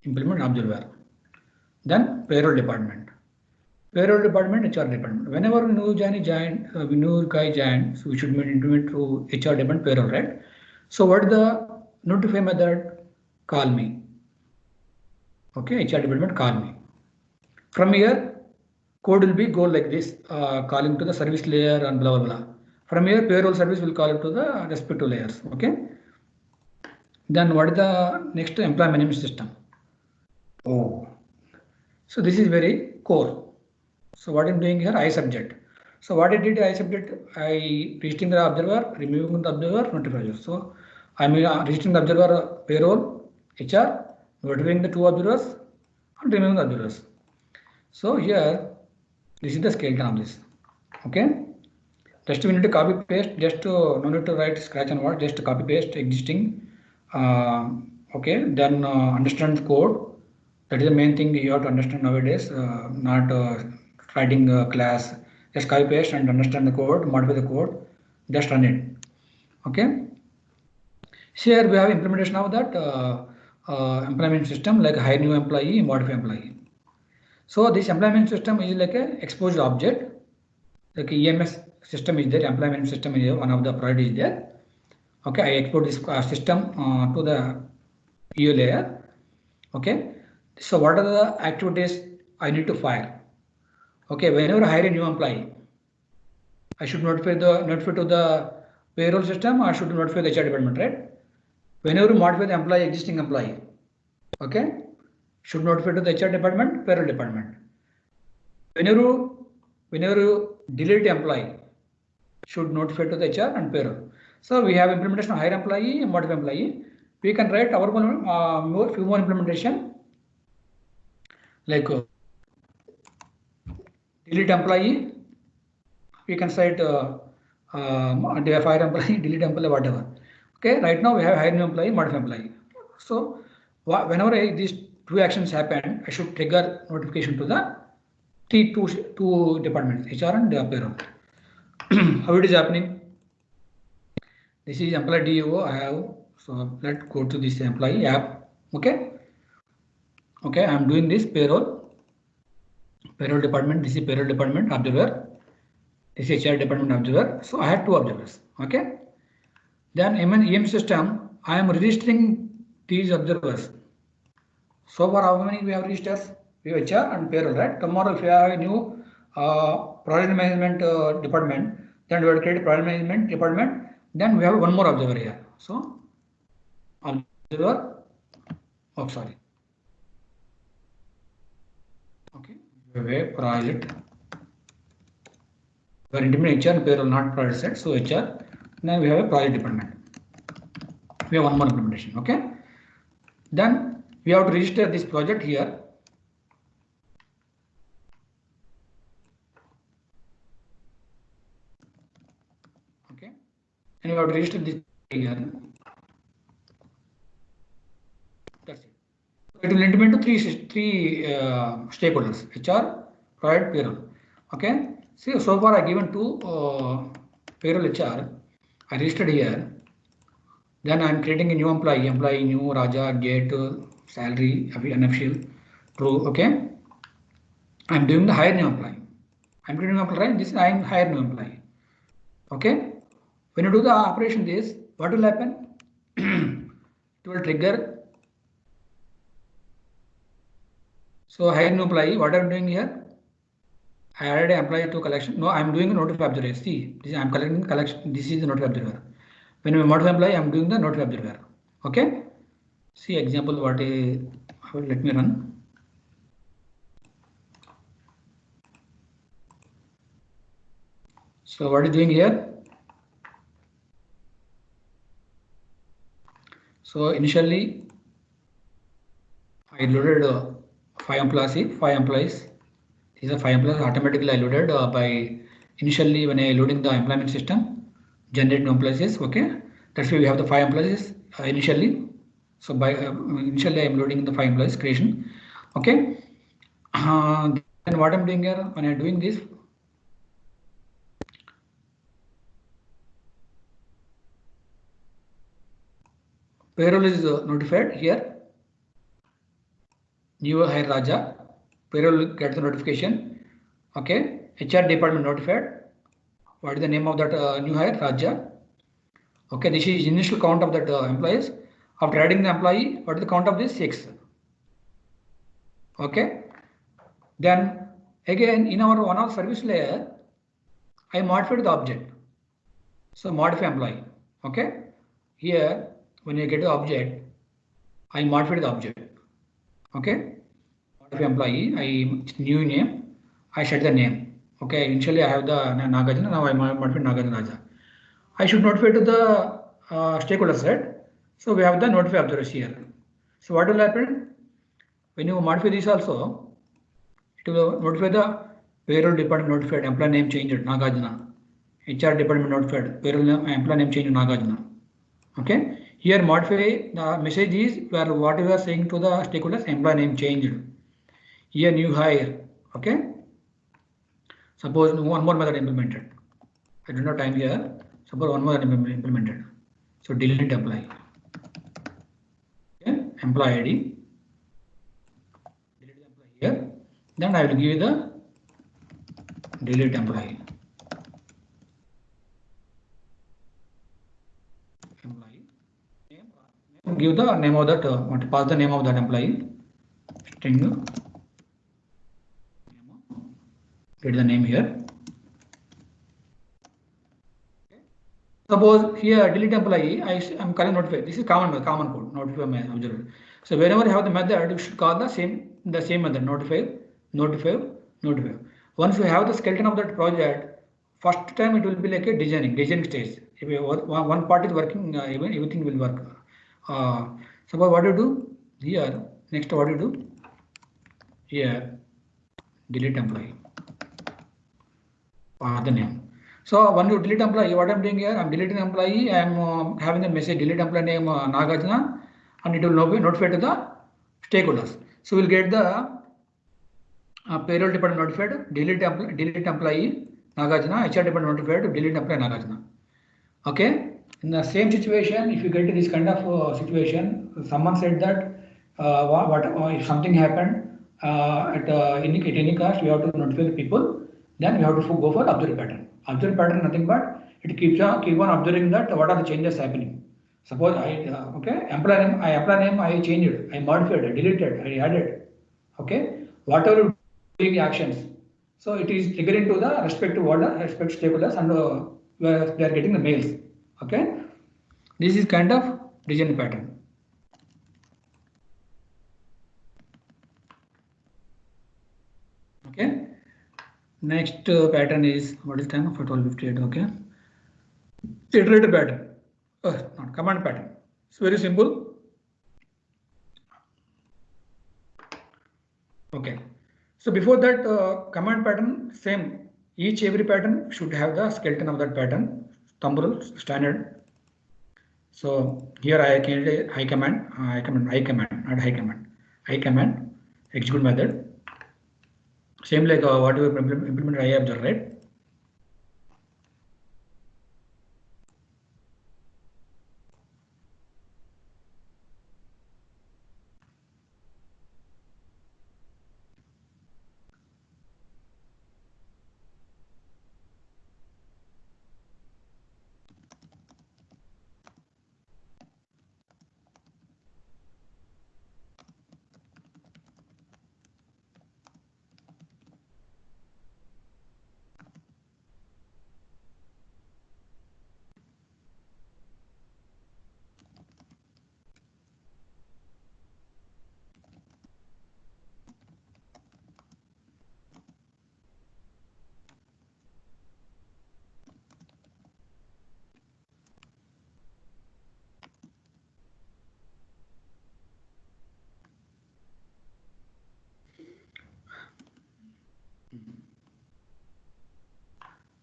implement observer. Then payroll department. Payroll department, HR department. Whenever new guy joins, so we should implement to HR department payroll, right? So what is the notify method? Call me. Okay, HR department call me. From here, code will be go like this, calling to the service layer and blah blah blah. From here, payroll service will call it to the respective layers. Okay. Then what is the next? Employee management system. Oh, so this is very core. So what I'm doing here, I subject. So what I did, I subject, I registering the observer, removing the observer, notify. So I'm registering the observer payroll, HR, notifying the two observers, and removing the observers. So here, this is the skeleton of this. Okay. Just we need to copy paste. Just no need to write scratch and word. Just copy paste existing. Okay. Then understand the code. That is the main thing you have to understand nowadays. Not writing class. Just copy paste and understand the code. Modify the code. Just run it. Okay. Here we have implementation of that employment system like hire new employee, modify employee. So this employment system is like a exposed object. Like EMS system is there, employment system is there, one of the product is there. Okay, I export this system to the EU layer. Okay, so what are the activities I need to fire? Okay, whenever I hire a new employee, I should notify to the payroll system, or I should notify the HR department, right? Whenever you modify the employee, existing employee, okay, should notify to the HR department, payroll department. Whenever you delete employee, should notify to the HR and payroll. So we have implementation of hire employee and modify employee. We can write our few more implementation like delete employee. We can cite fire employee, delete employee, whatever. Okay, right now we have hire new employee, modify employee. So whenever these two actions happen, I should trigger notification to the two departments, HR and payroll. How it is happening? This is employee DO I have. So let's go to this employee app. Okay. Okay, I'm doing this payroll department. This is payroll department observer. This is HR department observer. So I have two observers. Okay. Then EM system, I am registering these observers. So far, how many we have registered? We have HR and payroll, right? Tomorrow, if you have a new project management department, then we will create a project management department. Then we have one more observer here. So observer. Oh, sorry. Okay. We have a project. We are implementing HR and payroll, not project set. So HR. Now we have a project department. We have one more implementation. Okay. Then we have to register this project here. Okay. And we have to register this here. That's it. It will implement to three stakeholders: HR, project, payroll. Okay. See, so far I given two payroll HR. I registered here. Then I am creating a new employee new Raja, get salary, unofficial, true. Okay. I am doing the hire new employee. I am creating new employee, right? This is I am hire new employee. Okay. When you do the operation, this what will happen? It will trigger So hire new employee. What I'm doing here? I added an employee to collection. No, I'm doing a notify observer. See, this I'm collecting collection. This is the notify observer. When we modify employee, I'm doing the notify observer. Okay. See example. What is? Let me run. So what is doing here? So initially I loaded 5 employees. These are 5 employees automatically I loaded by initially when I loading the employment system, generate new employees. Okay, that's why we have the 5 employees initially. So by initially I am loading the 5 employees creation. Okay, then what I'm doing here when I'm doing this, payroll is notified here. New hire Raja, payroll will get the notification. Okay, HR department notified. What is the name of that new hire? Raja. Okay, this is initial count of that employees. After adding the employee, what is the count of this? 6. Okay. Then again in our one of service layer, I modified the object. So modify employee. Okay. Here when you get the object, I modified the object. Okay. Modify employee. I new name. I set the name. Okay. Initially I have the Nagarjuna. Now I modified Nagarjuna Raja. I should notify to the stakeholders, right? So we have the notify observers here. So what will happen when you modify this also? It will notify the payroll department notified employee name changed Nagarjuna. HR department notified payroll name, employee name changed Nagarjuna. Okay. Here modify the message is where what we are saying to the stakeholders employee name changed. Here new hire. Okay. Suppose one more method implemented. I don't have time here. Suppose one more implemented. So delete employee. Okay. Employee ID. Delete the employee here. Then I will give you the delete employee. Employee name. Give the name of that. Pass the name of that employee. String. Get the name here. Suppose here delete employee, I am calling notify. This is common code, notify my observer. So whenever you have the method, you should call the same method, notify. Once you have the skeleton of that project, first time it will be like a designing stage. If one part is working, everything will work. Suppose what you do here, next what you do here, delete employee, the name. So when you delete employee, what I'm doing here, I'm deleting employee. I'm having a message delete employee name Nagarjuna, and it will be notified to the stakeholders. So we'll get the payroll department notified, delete employee Nagarjuna, HR department notified, delete employee Nagarjuna. Okay. In the same situation, if you get this kind of situation, someone said that what if something happened at any cost, we have to notify the people. Then we have to go for observe pattern. Observe pattern nothing but it keep on observing that what are the changes happening. Suppose employee name I changed, I modified, I deleted, I added. Okay, whatever doing actions. So it is triggering to the respective order, respective stakeholders, and where they are getting the mails. Okay, this is kind of design pattern. Okay, next pattern is what is time for 12:58. Okay, iterative pattern, not command pattern. It's very simple. Okay, so before that command pattern, same. Every pattern should have the skeleton of that pattern, thumb rule, standard. So here I can I command, not high command, execute method. Same like what we implemented I observe, right?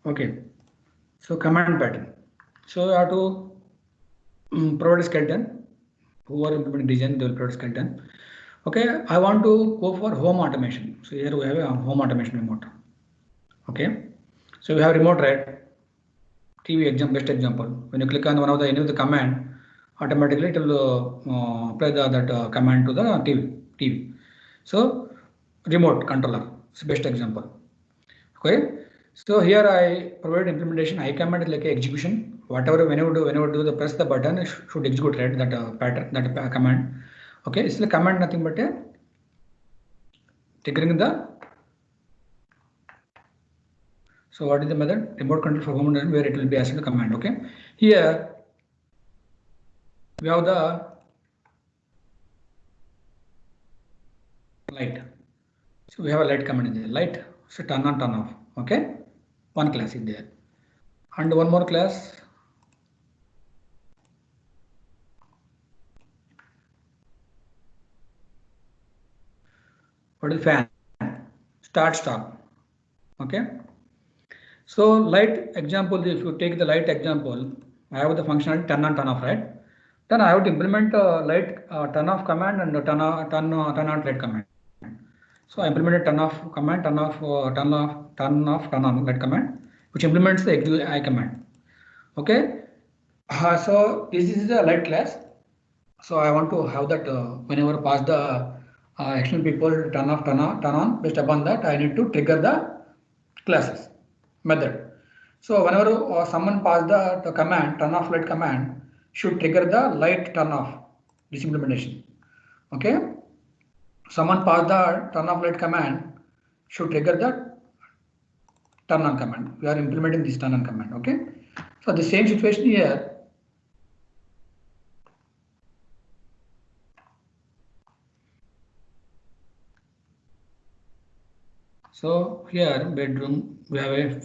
Okay. So command pattern. So you have to provide a skeleton. Who are implementing design, they will provide skeleton. Okay, I want to go for home automation. So here we have a home automation remote. Okay, so we have remote, right? TV example, best example. When you click on one of the any of the command, automatically it will apply that command to the TV. So remote controller is best example. Okay, so here I provide implementation. I command is like a execution. Whatever whenever do the press the button, it should execute, right, that pattern, that command. Okay, it's the command nothing but a triggering the. So what is the method? Remote control for home automation, where it will be asked the command. Okay, here we have the light. So we have a light command in there. Light, so turn on, turn off. Okay, one class is there, and one more class. What is fan? Start, stop. Okay. So light example, if you take the light example, I have the functionality turn on, turn off, right? Then I have to implement light turn off command and turn on light command. So I implemented turn off command, turn on light command, which implements the execute I command. Okay. So this is the light class. So I want to have that whenever pass the external people turn off, turn on. Based upon that, I need to trigger the classes method. So whenever someone pass the command turn off light command should trigger the light turn off this implementation. Okay. Someone pass the turn off light command should trigger the turn on command. We are implementing this turn on command. Okay. So the same situation here. So here bedroom we have a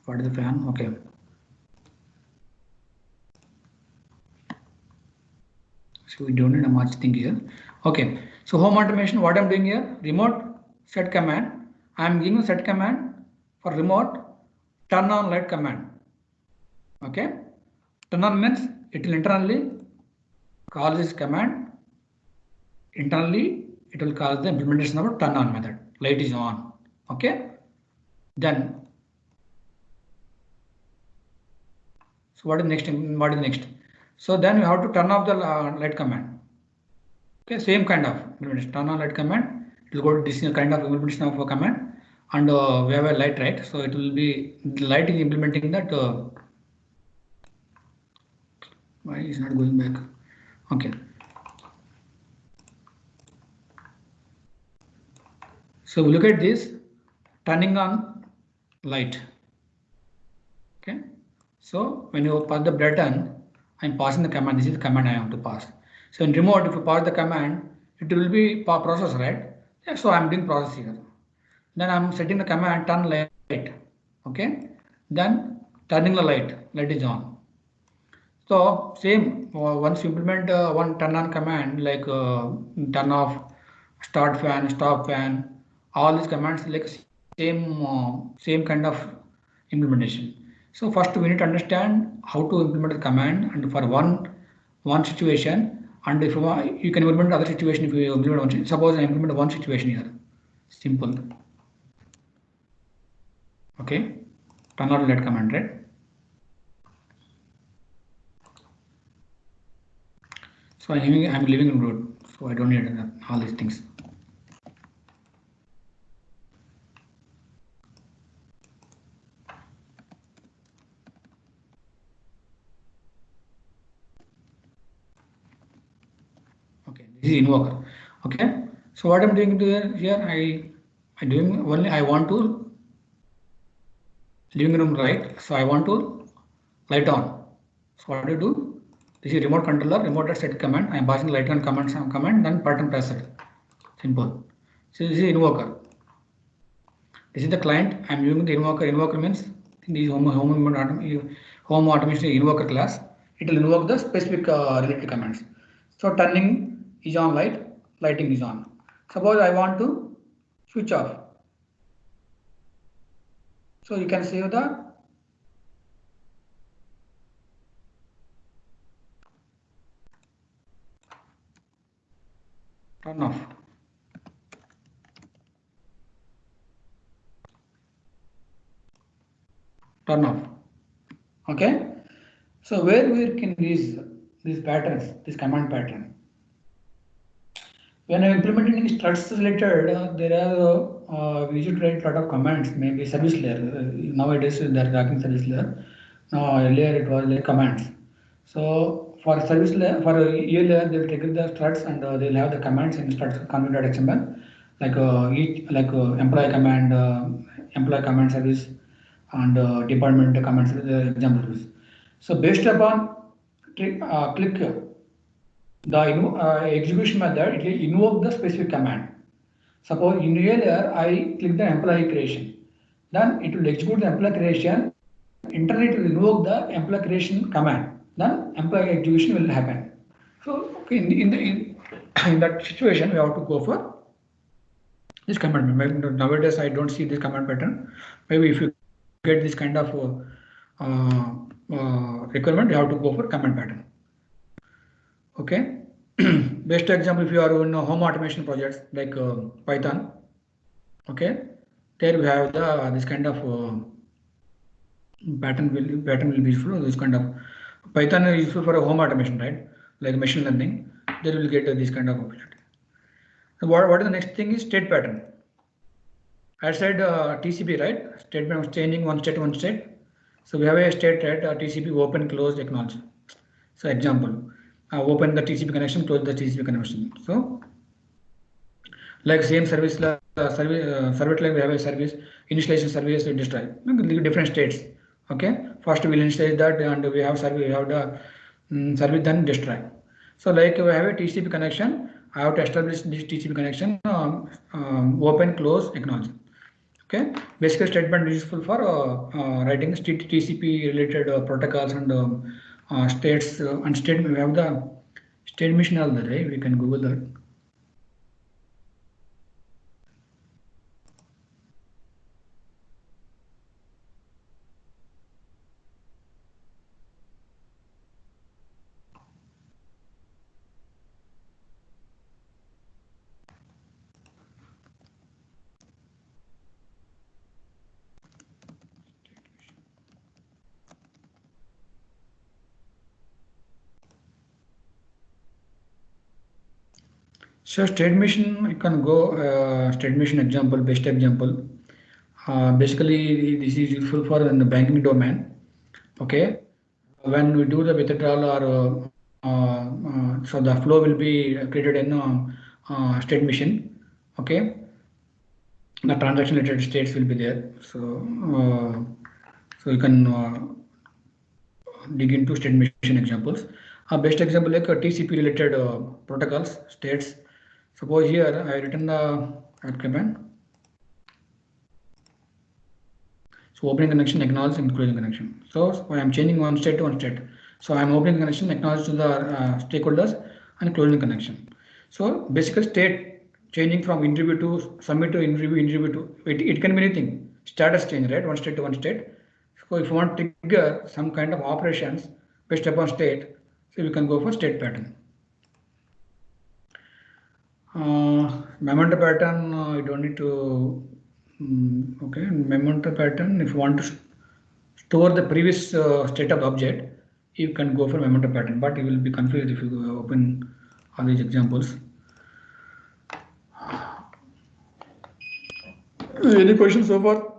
what is the fan? Okay. So we don't need a much thing here. Okay. So home automation, what I'm doing here, remote set command. I'm giving a set command for remote turn on light command. Okay. Turn on means it will internally call this command. Internally, it will call the implementation of turn on method. Light is on. Okay. Then, so what is next? What is next? So then you have to turn off the light command. Okay, same kind of implementation. Turn on light command. It will go to this kind of implementation of a command, and we have a light, right? So it will be the light is implementing that. Why is not going back? Okay. So we look at this turning on light. Okay. So when you pass the button, I'm passing the command. This is the command I have to pass. So in remote, if you pass the command, it will be process, right? Yeah, so I'm doing process here. Then I'm setting the command turn light. Okay. Then turning the light is on. So same once you implement one turn on command like turn off, start fan, stop fan, all these commands like same kind of implementation. So first we need to understand how to implement the command, and for one situation, and if you want, you can implement other situation. If you implement one, suppose I implement one situation here, simple. Okay, turn on light command, right? So I'm living in road, so I don't need all these things. Okay, this is invoker. Okay, so what I'm doing here, I doing only I want to living room, right? So I want to light on. So what do you do? This is remote controller, remote set command. I am passing light on command, then button press it. Simple. So this is invoker. This is the client. I am using the invoker. Invoker means this home automation invoker class. It will invoke the specific related commands. So turning is on light, lighting is on. Suppose I want to switch off. So you can save the turn off. Turn off. Okay. So where we can use these patterns, this command pattern. When I'm implementing structs related, there are we should write a lot of commands, maybe service layer. Nowadays they are talking service layer. Now earlier it was like commands. So for service layer, for EA layer, they will trigger the struts and they'll have the commands in struts config.xml, like each like employee command service, and department command service, examples. So based upon click the execution method, it will invoke the specific command. Suppose in here I click the employee creation, then it will execute the employee creation. Internally it will invoke the employee creation command. Then employee execution will happen. So okay, in that situation, we have to go for this command. Maybe nowadays I don't see this command pattern. Maybe if you get this kind of requirement, you have to go for command pattern. Okay. Best example, if you are in home automation projects like Python, okay, there we have the this kind of pattern will be useful. This kind of Python is useful for a home automation, right? Like machine learning, there will get this kind of opportunity. So what is the next thing is state pattern. I said TCP, right? Statement changing one state. So we have a state, right? TCP open, close, acknowledge. So example, open the TCP connection, close the TCP connection. So like same service, service like we have a service, initialization service, destroy, different states. Okay, first we will initialize that, and we have service, we have the service, then destroy. So like we have a TCP connection, I have to establish this TCP connection, open, close, acknowledge. Okay, basically statement is useful for writing TCP related protocols and states and state. We have the state mission all that, right? We can Google that. So state mission, you can go state mission example, best example. Basically, this is useful for in the banking domain. Okay, when we do the withdrawal or so the flow will be created in state mission. Okay, the transaction related states will be there. So you can dig into state mission examples. Best example like TCP related protocols states. Suppose here I written the command. So opening connection, acknowledge, and closing connection. So I am changing one state to one state. So I am opening connection, acknowledge to the stakeholders, and closing connection. So basically state changing from interview to submit to interview to it can be anything. Status change, right? One state to one state. So if you want to trigger some kind of operations based upon state, so we can go for state pattern. Memento pattern, you don't need to. Okay, memento pattern. If you want to store the previous state of object, you can go for memento pattern, but you will be confused if you open all these examples. Any questions so far?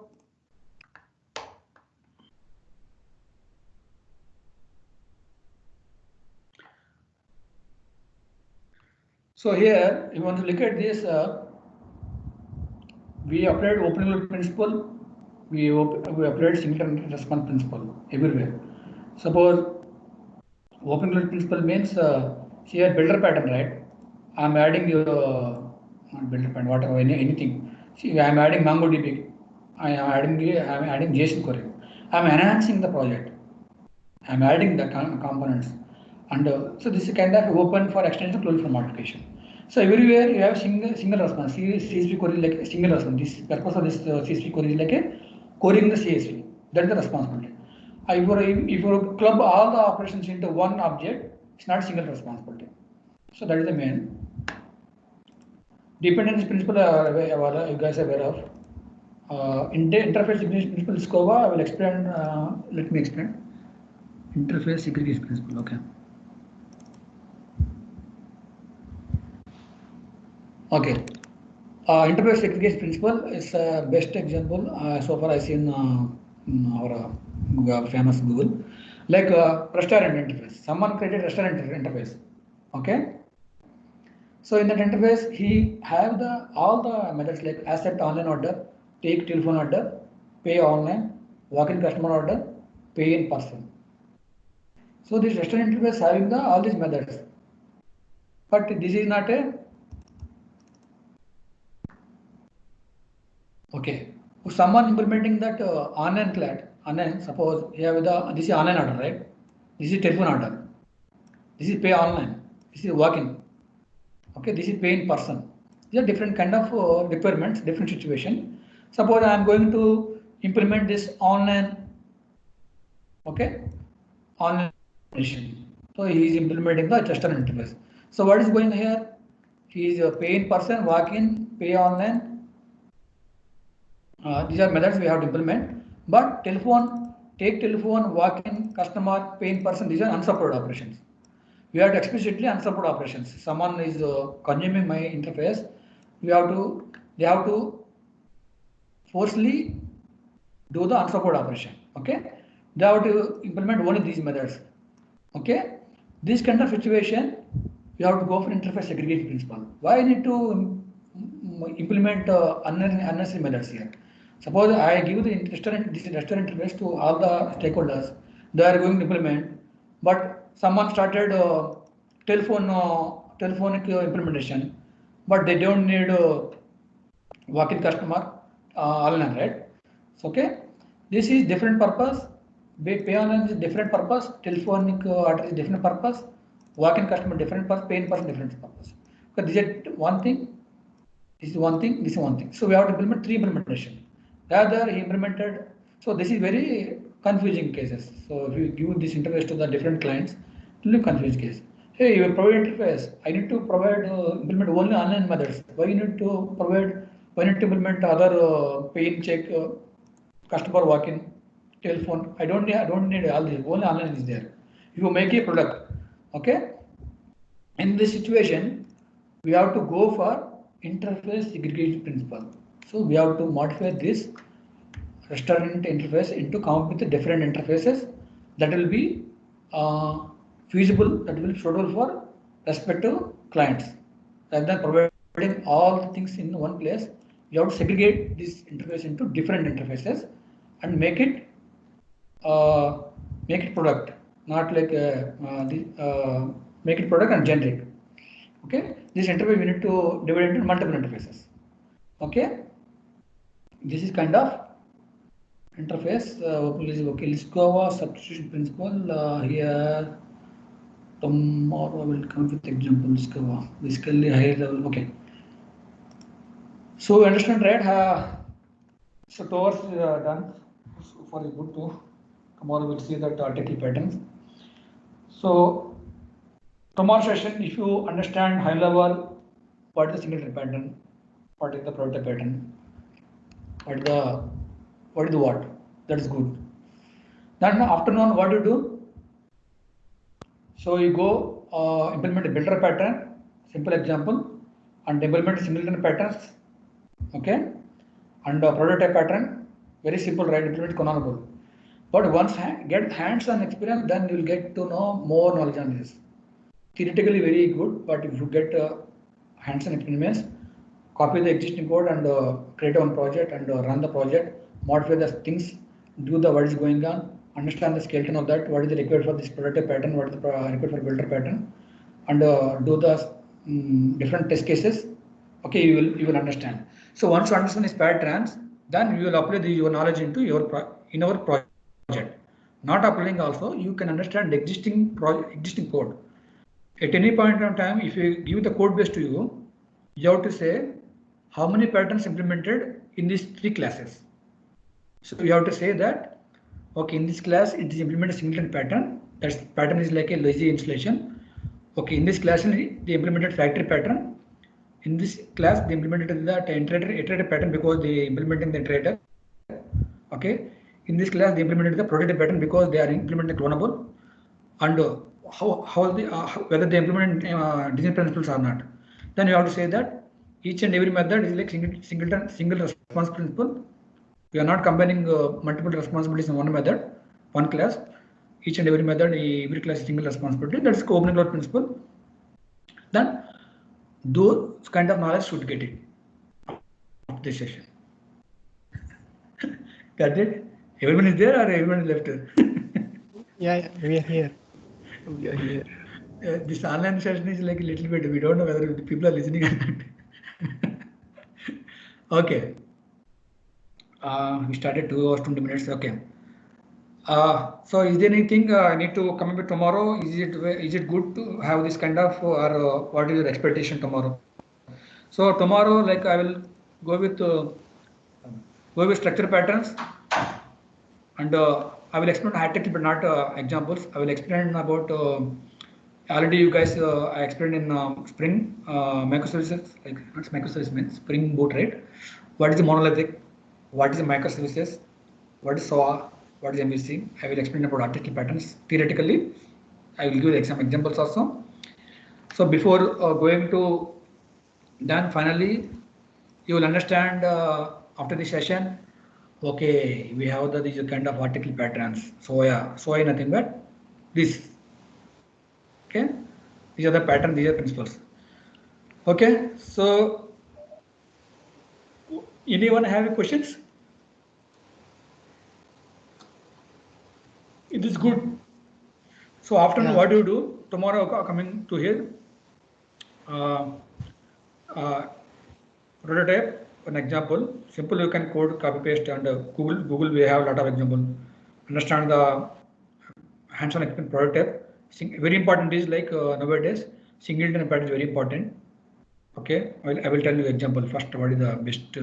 So here, you want to look at this. We applied open loop principle. We applied singleton response principle everywhere. Suppose open loop principle means here builder pattern, right? I'm adding builder pattern, whatever, anything. See, I'm adding MongoDB. I'm adding JSON query. I'm enhancing the project. I'm adding the components, and so this is kind of open for extension, closed for modification. So everywhere you have single response. CSV query like a single response. This purpose of this CSV query is like a querying the CSV. That is the responsibility. If you club all the operations into one object, it's not single responsibility. So that is the main. Dependency principle you guys are aware of. Interface segregation principle SCOVA, I will explain. Let me explain. Interface segregation principle. Okay. Okay. Interface segregation principle is the best example so far I see in our famous Google. Like restaurant interface. Someone created restaurant interface. Okay. So in that interface, he have all the methods like accept online order, take telephone order, pay online, walk-in customer order, pay in person. So this restaurant interface having all these methods, but this is not a okay. If someone implementing that online, suppose you have this is online order, right? This is telephone order. This is pay online. This is walk-in. Okay, this is pay in person. These are different kind of requirements, different situation. Suppose I am going to implement this online, okay, online. So he is implementing the restaurant interface. So what is going here? He is a pay in person, walk in, pay online. These are methods we have to implement. But telephone, take telephone, walk in, customer, pay in person. These are unsupported operations. We have to explicitly unsupported operations. Someone is consuming my interface. They have to forcefully do the unsupported operation. Okay, they have to implement only these methods. Okay, this kind of situation, you have to go for interface segregation principle. Why I need to implement unnecessary methods here? Suppose I give the restaurant interface to all the stakeholders. They are going to implement, but someone started telephonic implementation, but they don't need walk-in customer online, right? So, okay, this is different purpose. Pay online is different purpose. Telephonic order is different purpose. Walk-in customer different purpose. Pay in person different purpose. Because this is one thing. This is one thing. This is one thing. So we have to implement 3 implementation. Rather he implemented. So this is very confusing cases. So if you give this interface to the different clients, it will be confused case. Hey, you provide interface. I need to provide implement only online methods. Why you need to provide? Why need to implement other pay in check, customer walk-in, telephone? I don't need all this. Only online is there. If you make a product, okay. In this situation, we have to go for interface segregation principle. So we have to modify this restaurant interface into come up with the different interfaces that will be feasible, that will be suitable for respective clients. Rather than providing all the things in one place, you have to segregate this interface into different interfaces and make it product, not like make it product and generic. Okay, this interface we need to divide into multiple interfaces. Okay, this is kind of interface. Okay, let's go over substitution principle here. Tomorrow I will come with examples. Basically higher level. Okay. So understand, right? So towards done. So for the good too. Tomorrow we'll see that article patterns. So tomorrow session, if you understand high level, what is the singleton pattern, what is the prototype pattern, what is the what, that is good. Then afternoon, what do you do? So you go implement a builder pattern, simple example, and implement singleton patterns, okay, and prototype pattern, very simple, right? Implement canonical. But once get hands-on experience, then you will get to know more knowledge on this. Theoretically very good, but if you get hands-on experience, copy the existing code and create one project and run the project, modify the things, do the what is going on, understand the skeleton of that, what is required for this prototype pattern, what is the required for builder pattern, and do the different test cases. Okay, you will understand. So once you understand these patterns, then you will apply your knowledge into your project. Not applying also, you can understand the existing code. At any point in time, if you give the code base to you, you have to say how many patterns implemented in these 3 classes. So you have to say that, okay, in this class it is implemented singleton pattern. That pattern is like a lazy installation. Okay, in this class they implemented factory pattern. In this class they implemented that iterator pattern because they implementing the iterator. Okay, in this class they implemented the prototype pattern because they are implementing clonable, and whether they implement design principles or not. Then you have to say that each and every method is like single response principle. We are not combining multiple responsibilities in one method, one class. Each and every method, every class is single responsibility. That's opening load principle. Then those kind of knowledge should get it after this session. Got it? Everyone is there or everyone is left? Yeah, we are here. We are here. This online session is like a little bit, we don't know whether people are listening or not. Okay. We started 2 hours 20 minutes. Okay. So is there anything I need to come up with tomorrow? Is it good to have this kind of, or what is your expectation tomorrow? So tomorrow, like I will go with structure patterns, and I will explain hierarchy but not examples. I will explain about already you guys I explained in Spring microservices, like what's microservice means, Spring Boot, right? What is the monolithic? What is the microservices? What is SOA? What is MVC? I will explain about article patterns theoretically. I will give some examples also. So before going to then finally, you will understand after the session. Okay, we have these kind of article patterns. SOA nothing but this. Okay, these are the pattern, these are principles. Okay, so anyone have any questions? It is good. So afternoon, what do you do tomorrow? Coming to here, prototype. An example, simple. You can code, copy paste, and Google. We have a lot of example. Understand the hands-on experience prototype. Very important is like nowadays singleton pattern is very important. Okay, I will tell you example first. What is the best?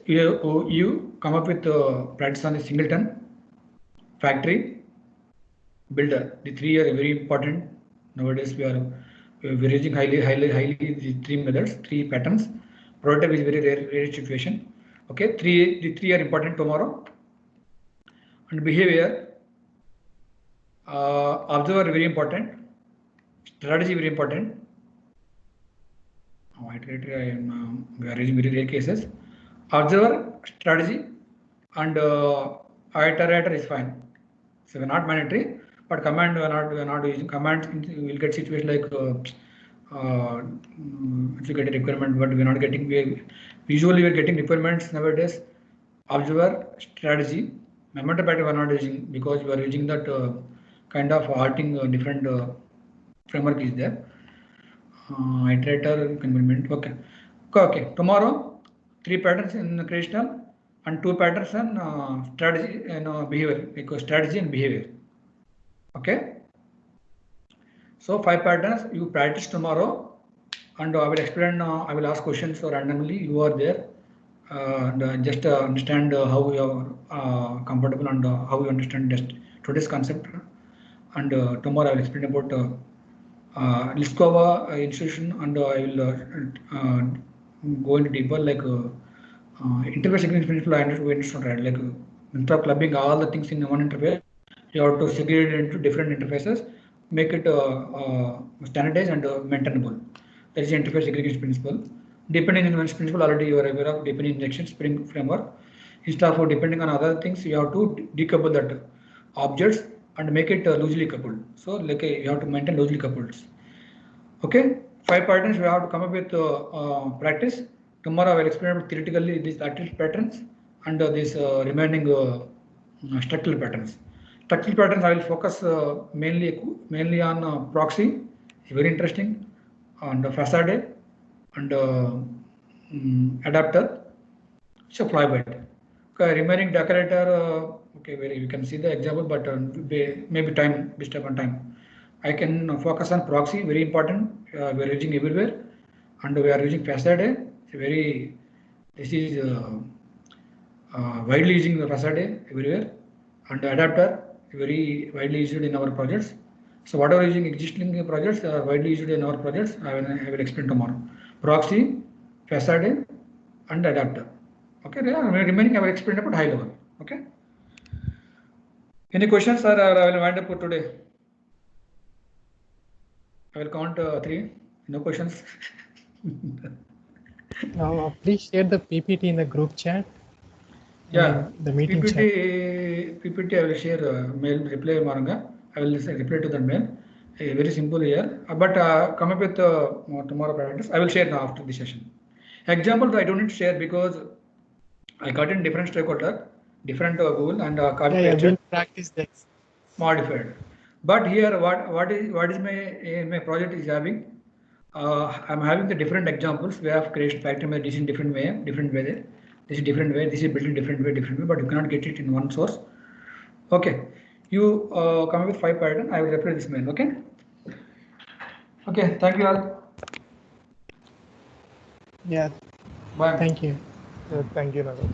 You come up with practice on the singleton, factory, builder. The three are very important nowadays. We are using highly the three methods, three patterns. Prototype is very rare situation. Okay, the three are important tomorrow. And behavior, observer very important, strategy very important. We are using very rare cases. Observer, strategy, and iterator is fine. So we're not mandatory, but command we're not using command. We'll get situation like if you get a requirement, but we're not getting. Usually we're getting requirements nowadays. Observer, strategy, memento pattern we're not using because we are using that kind of halting different framework is there. Iterator complement. Okay. Tomorrow, 3 patterns in creational and 2 patterns on strategy and behavior, because strategy and behavior. Okay. So 5 patterns you practice tomorrow, and I will explain. I will ask questions randomly. You are there, and just understand how you are comfortable and how you understand today's concept. And tomorrow I will explain about Liskova institution, and I will go into deeper like interface segregation principle. I understand, right? Like instead of clubbing all the things in one interface, you have to segregate it into different interfaces, make it standardized and maintainable. That is the interface segregation principle. Depending on principle, already you are aware of dependent injection Spring framework. Instead of depending on other things, you have to decouple that objects and make it loosely coupled. So like you have to maintain loosely coupled. Okay, 5 patterns we have to come up with practice. Tomorrow I will explain theoretically these article patterns and these remaining structural patterns. Structural patterns I will focus mainly on proxy. It's very interesting, and facade and adapter. So flybyte. Okay, remaining decorator. Okay, you can see the example, but maybe time disturb on time. I can focus on proxy, very important. We are using everywhere, and we are using facade. This is widely using the facade everywhere, and adapter very widely used in our projects. So whatever using existing projects are widely used in our projects, I will explain tomorrow. Proxy, facade, and adapter. Okay, remaining I will explain about high level. Okay. Any questions, sir? I will wind up for today. I will count 3. No questions. Please share the PPT in the group chat. Yeah, the meeting PPT I will share mail reply Maranga. I will reply to the mail. Very simple here. But come up with tomorrow practice. I will share now after the session. Examples I don't need to share because I got in different stakeholder, different Google and copy pasted. We'll practice this. Modified. But here what is my project is having. I'm having the different examples. We have creation factory my this in different way there. This is different way. This is built in different way, but you cannot get it in one source. Okay, you come up with 5 pattern. I will reply this mail. Okay. Okay. Thank you all. Yeah. Bye. Thank you. Thank you, Nagarj.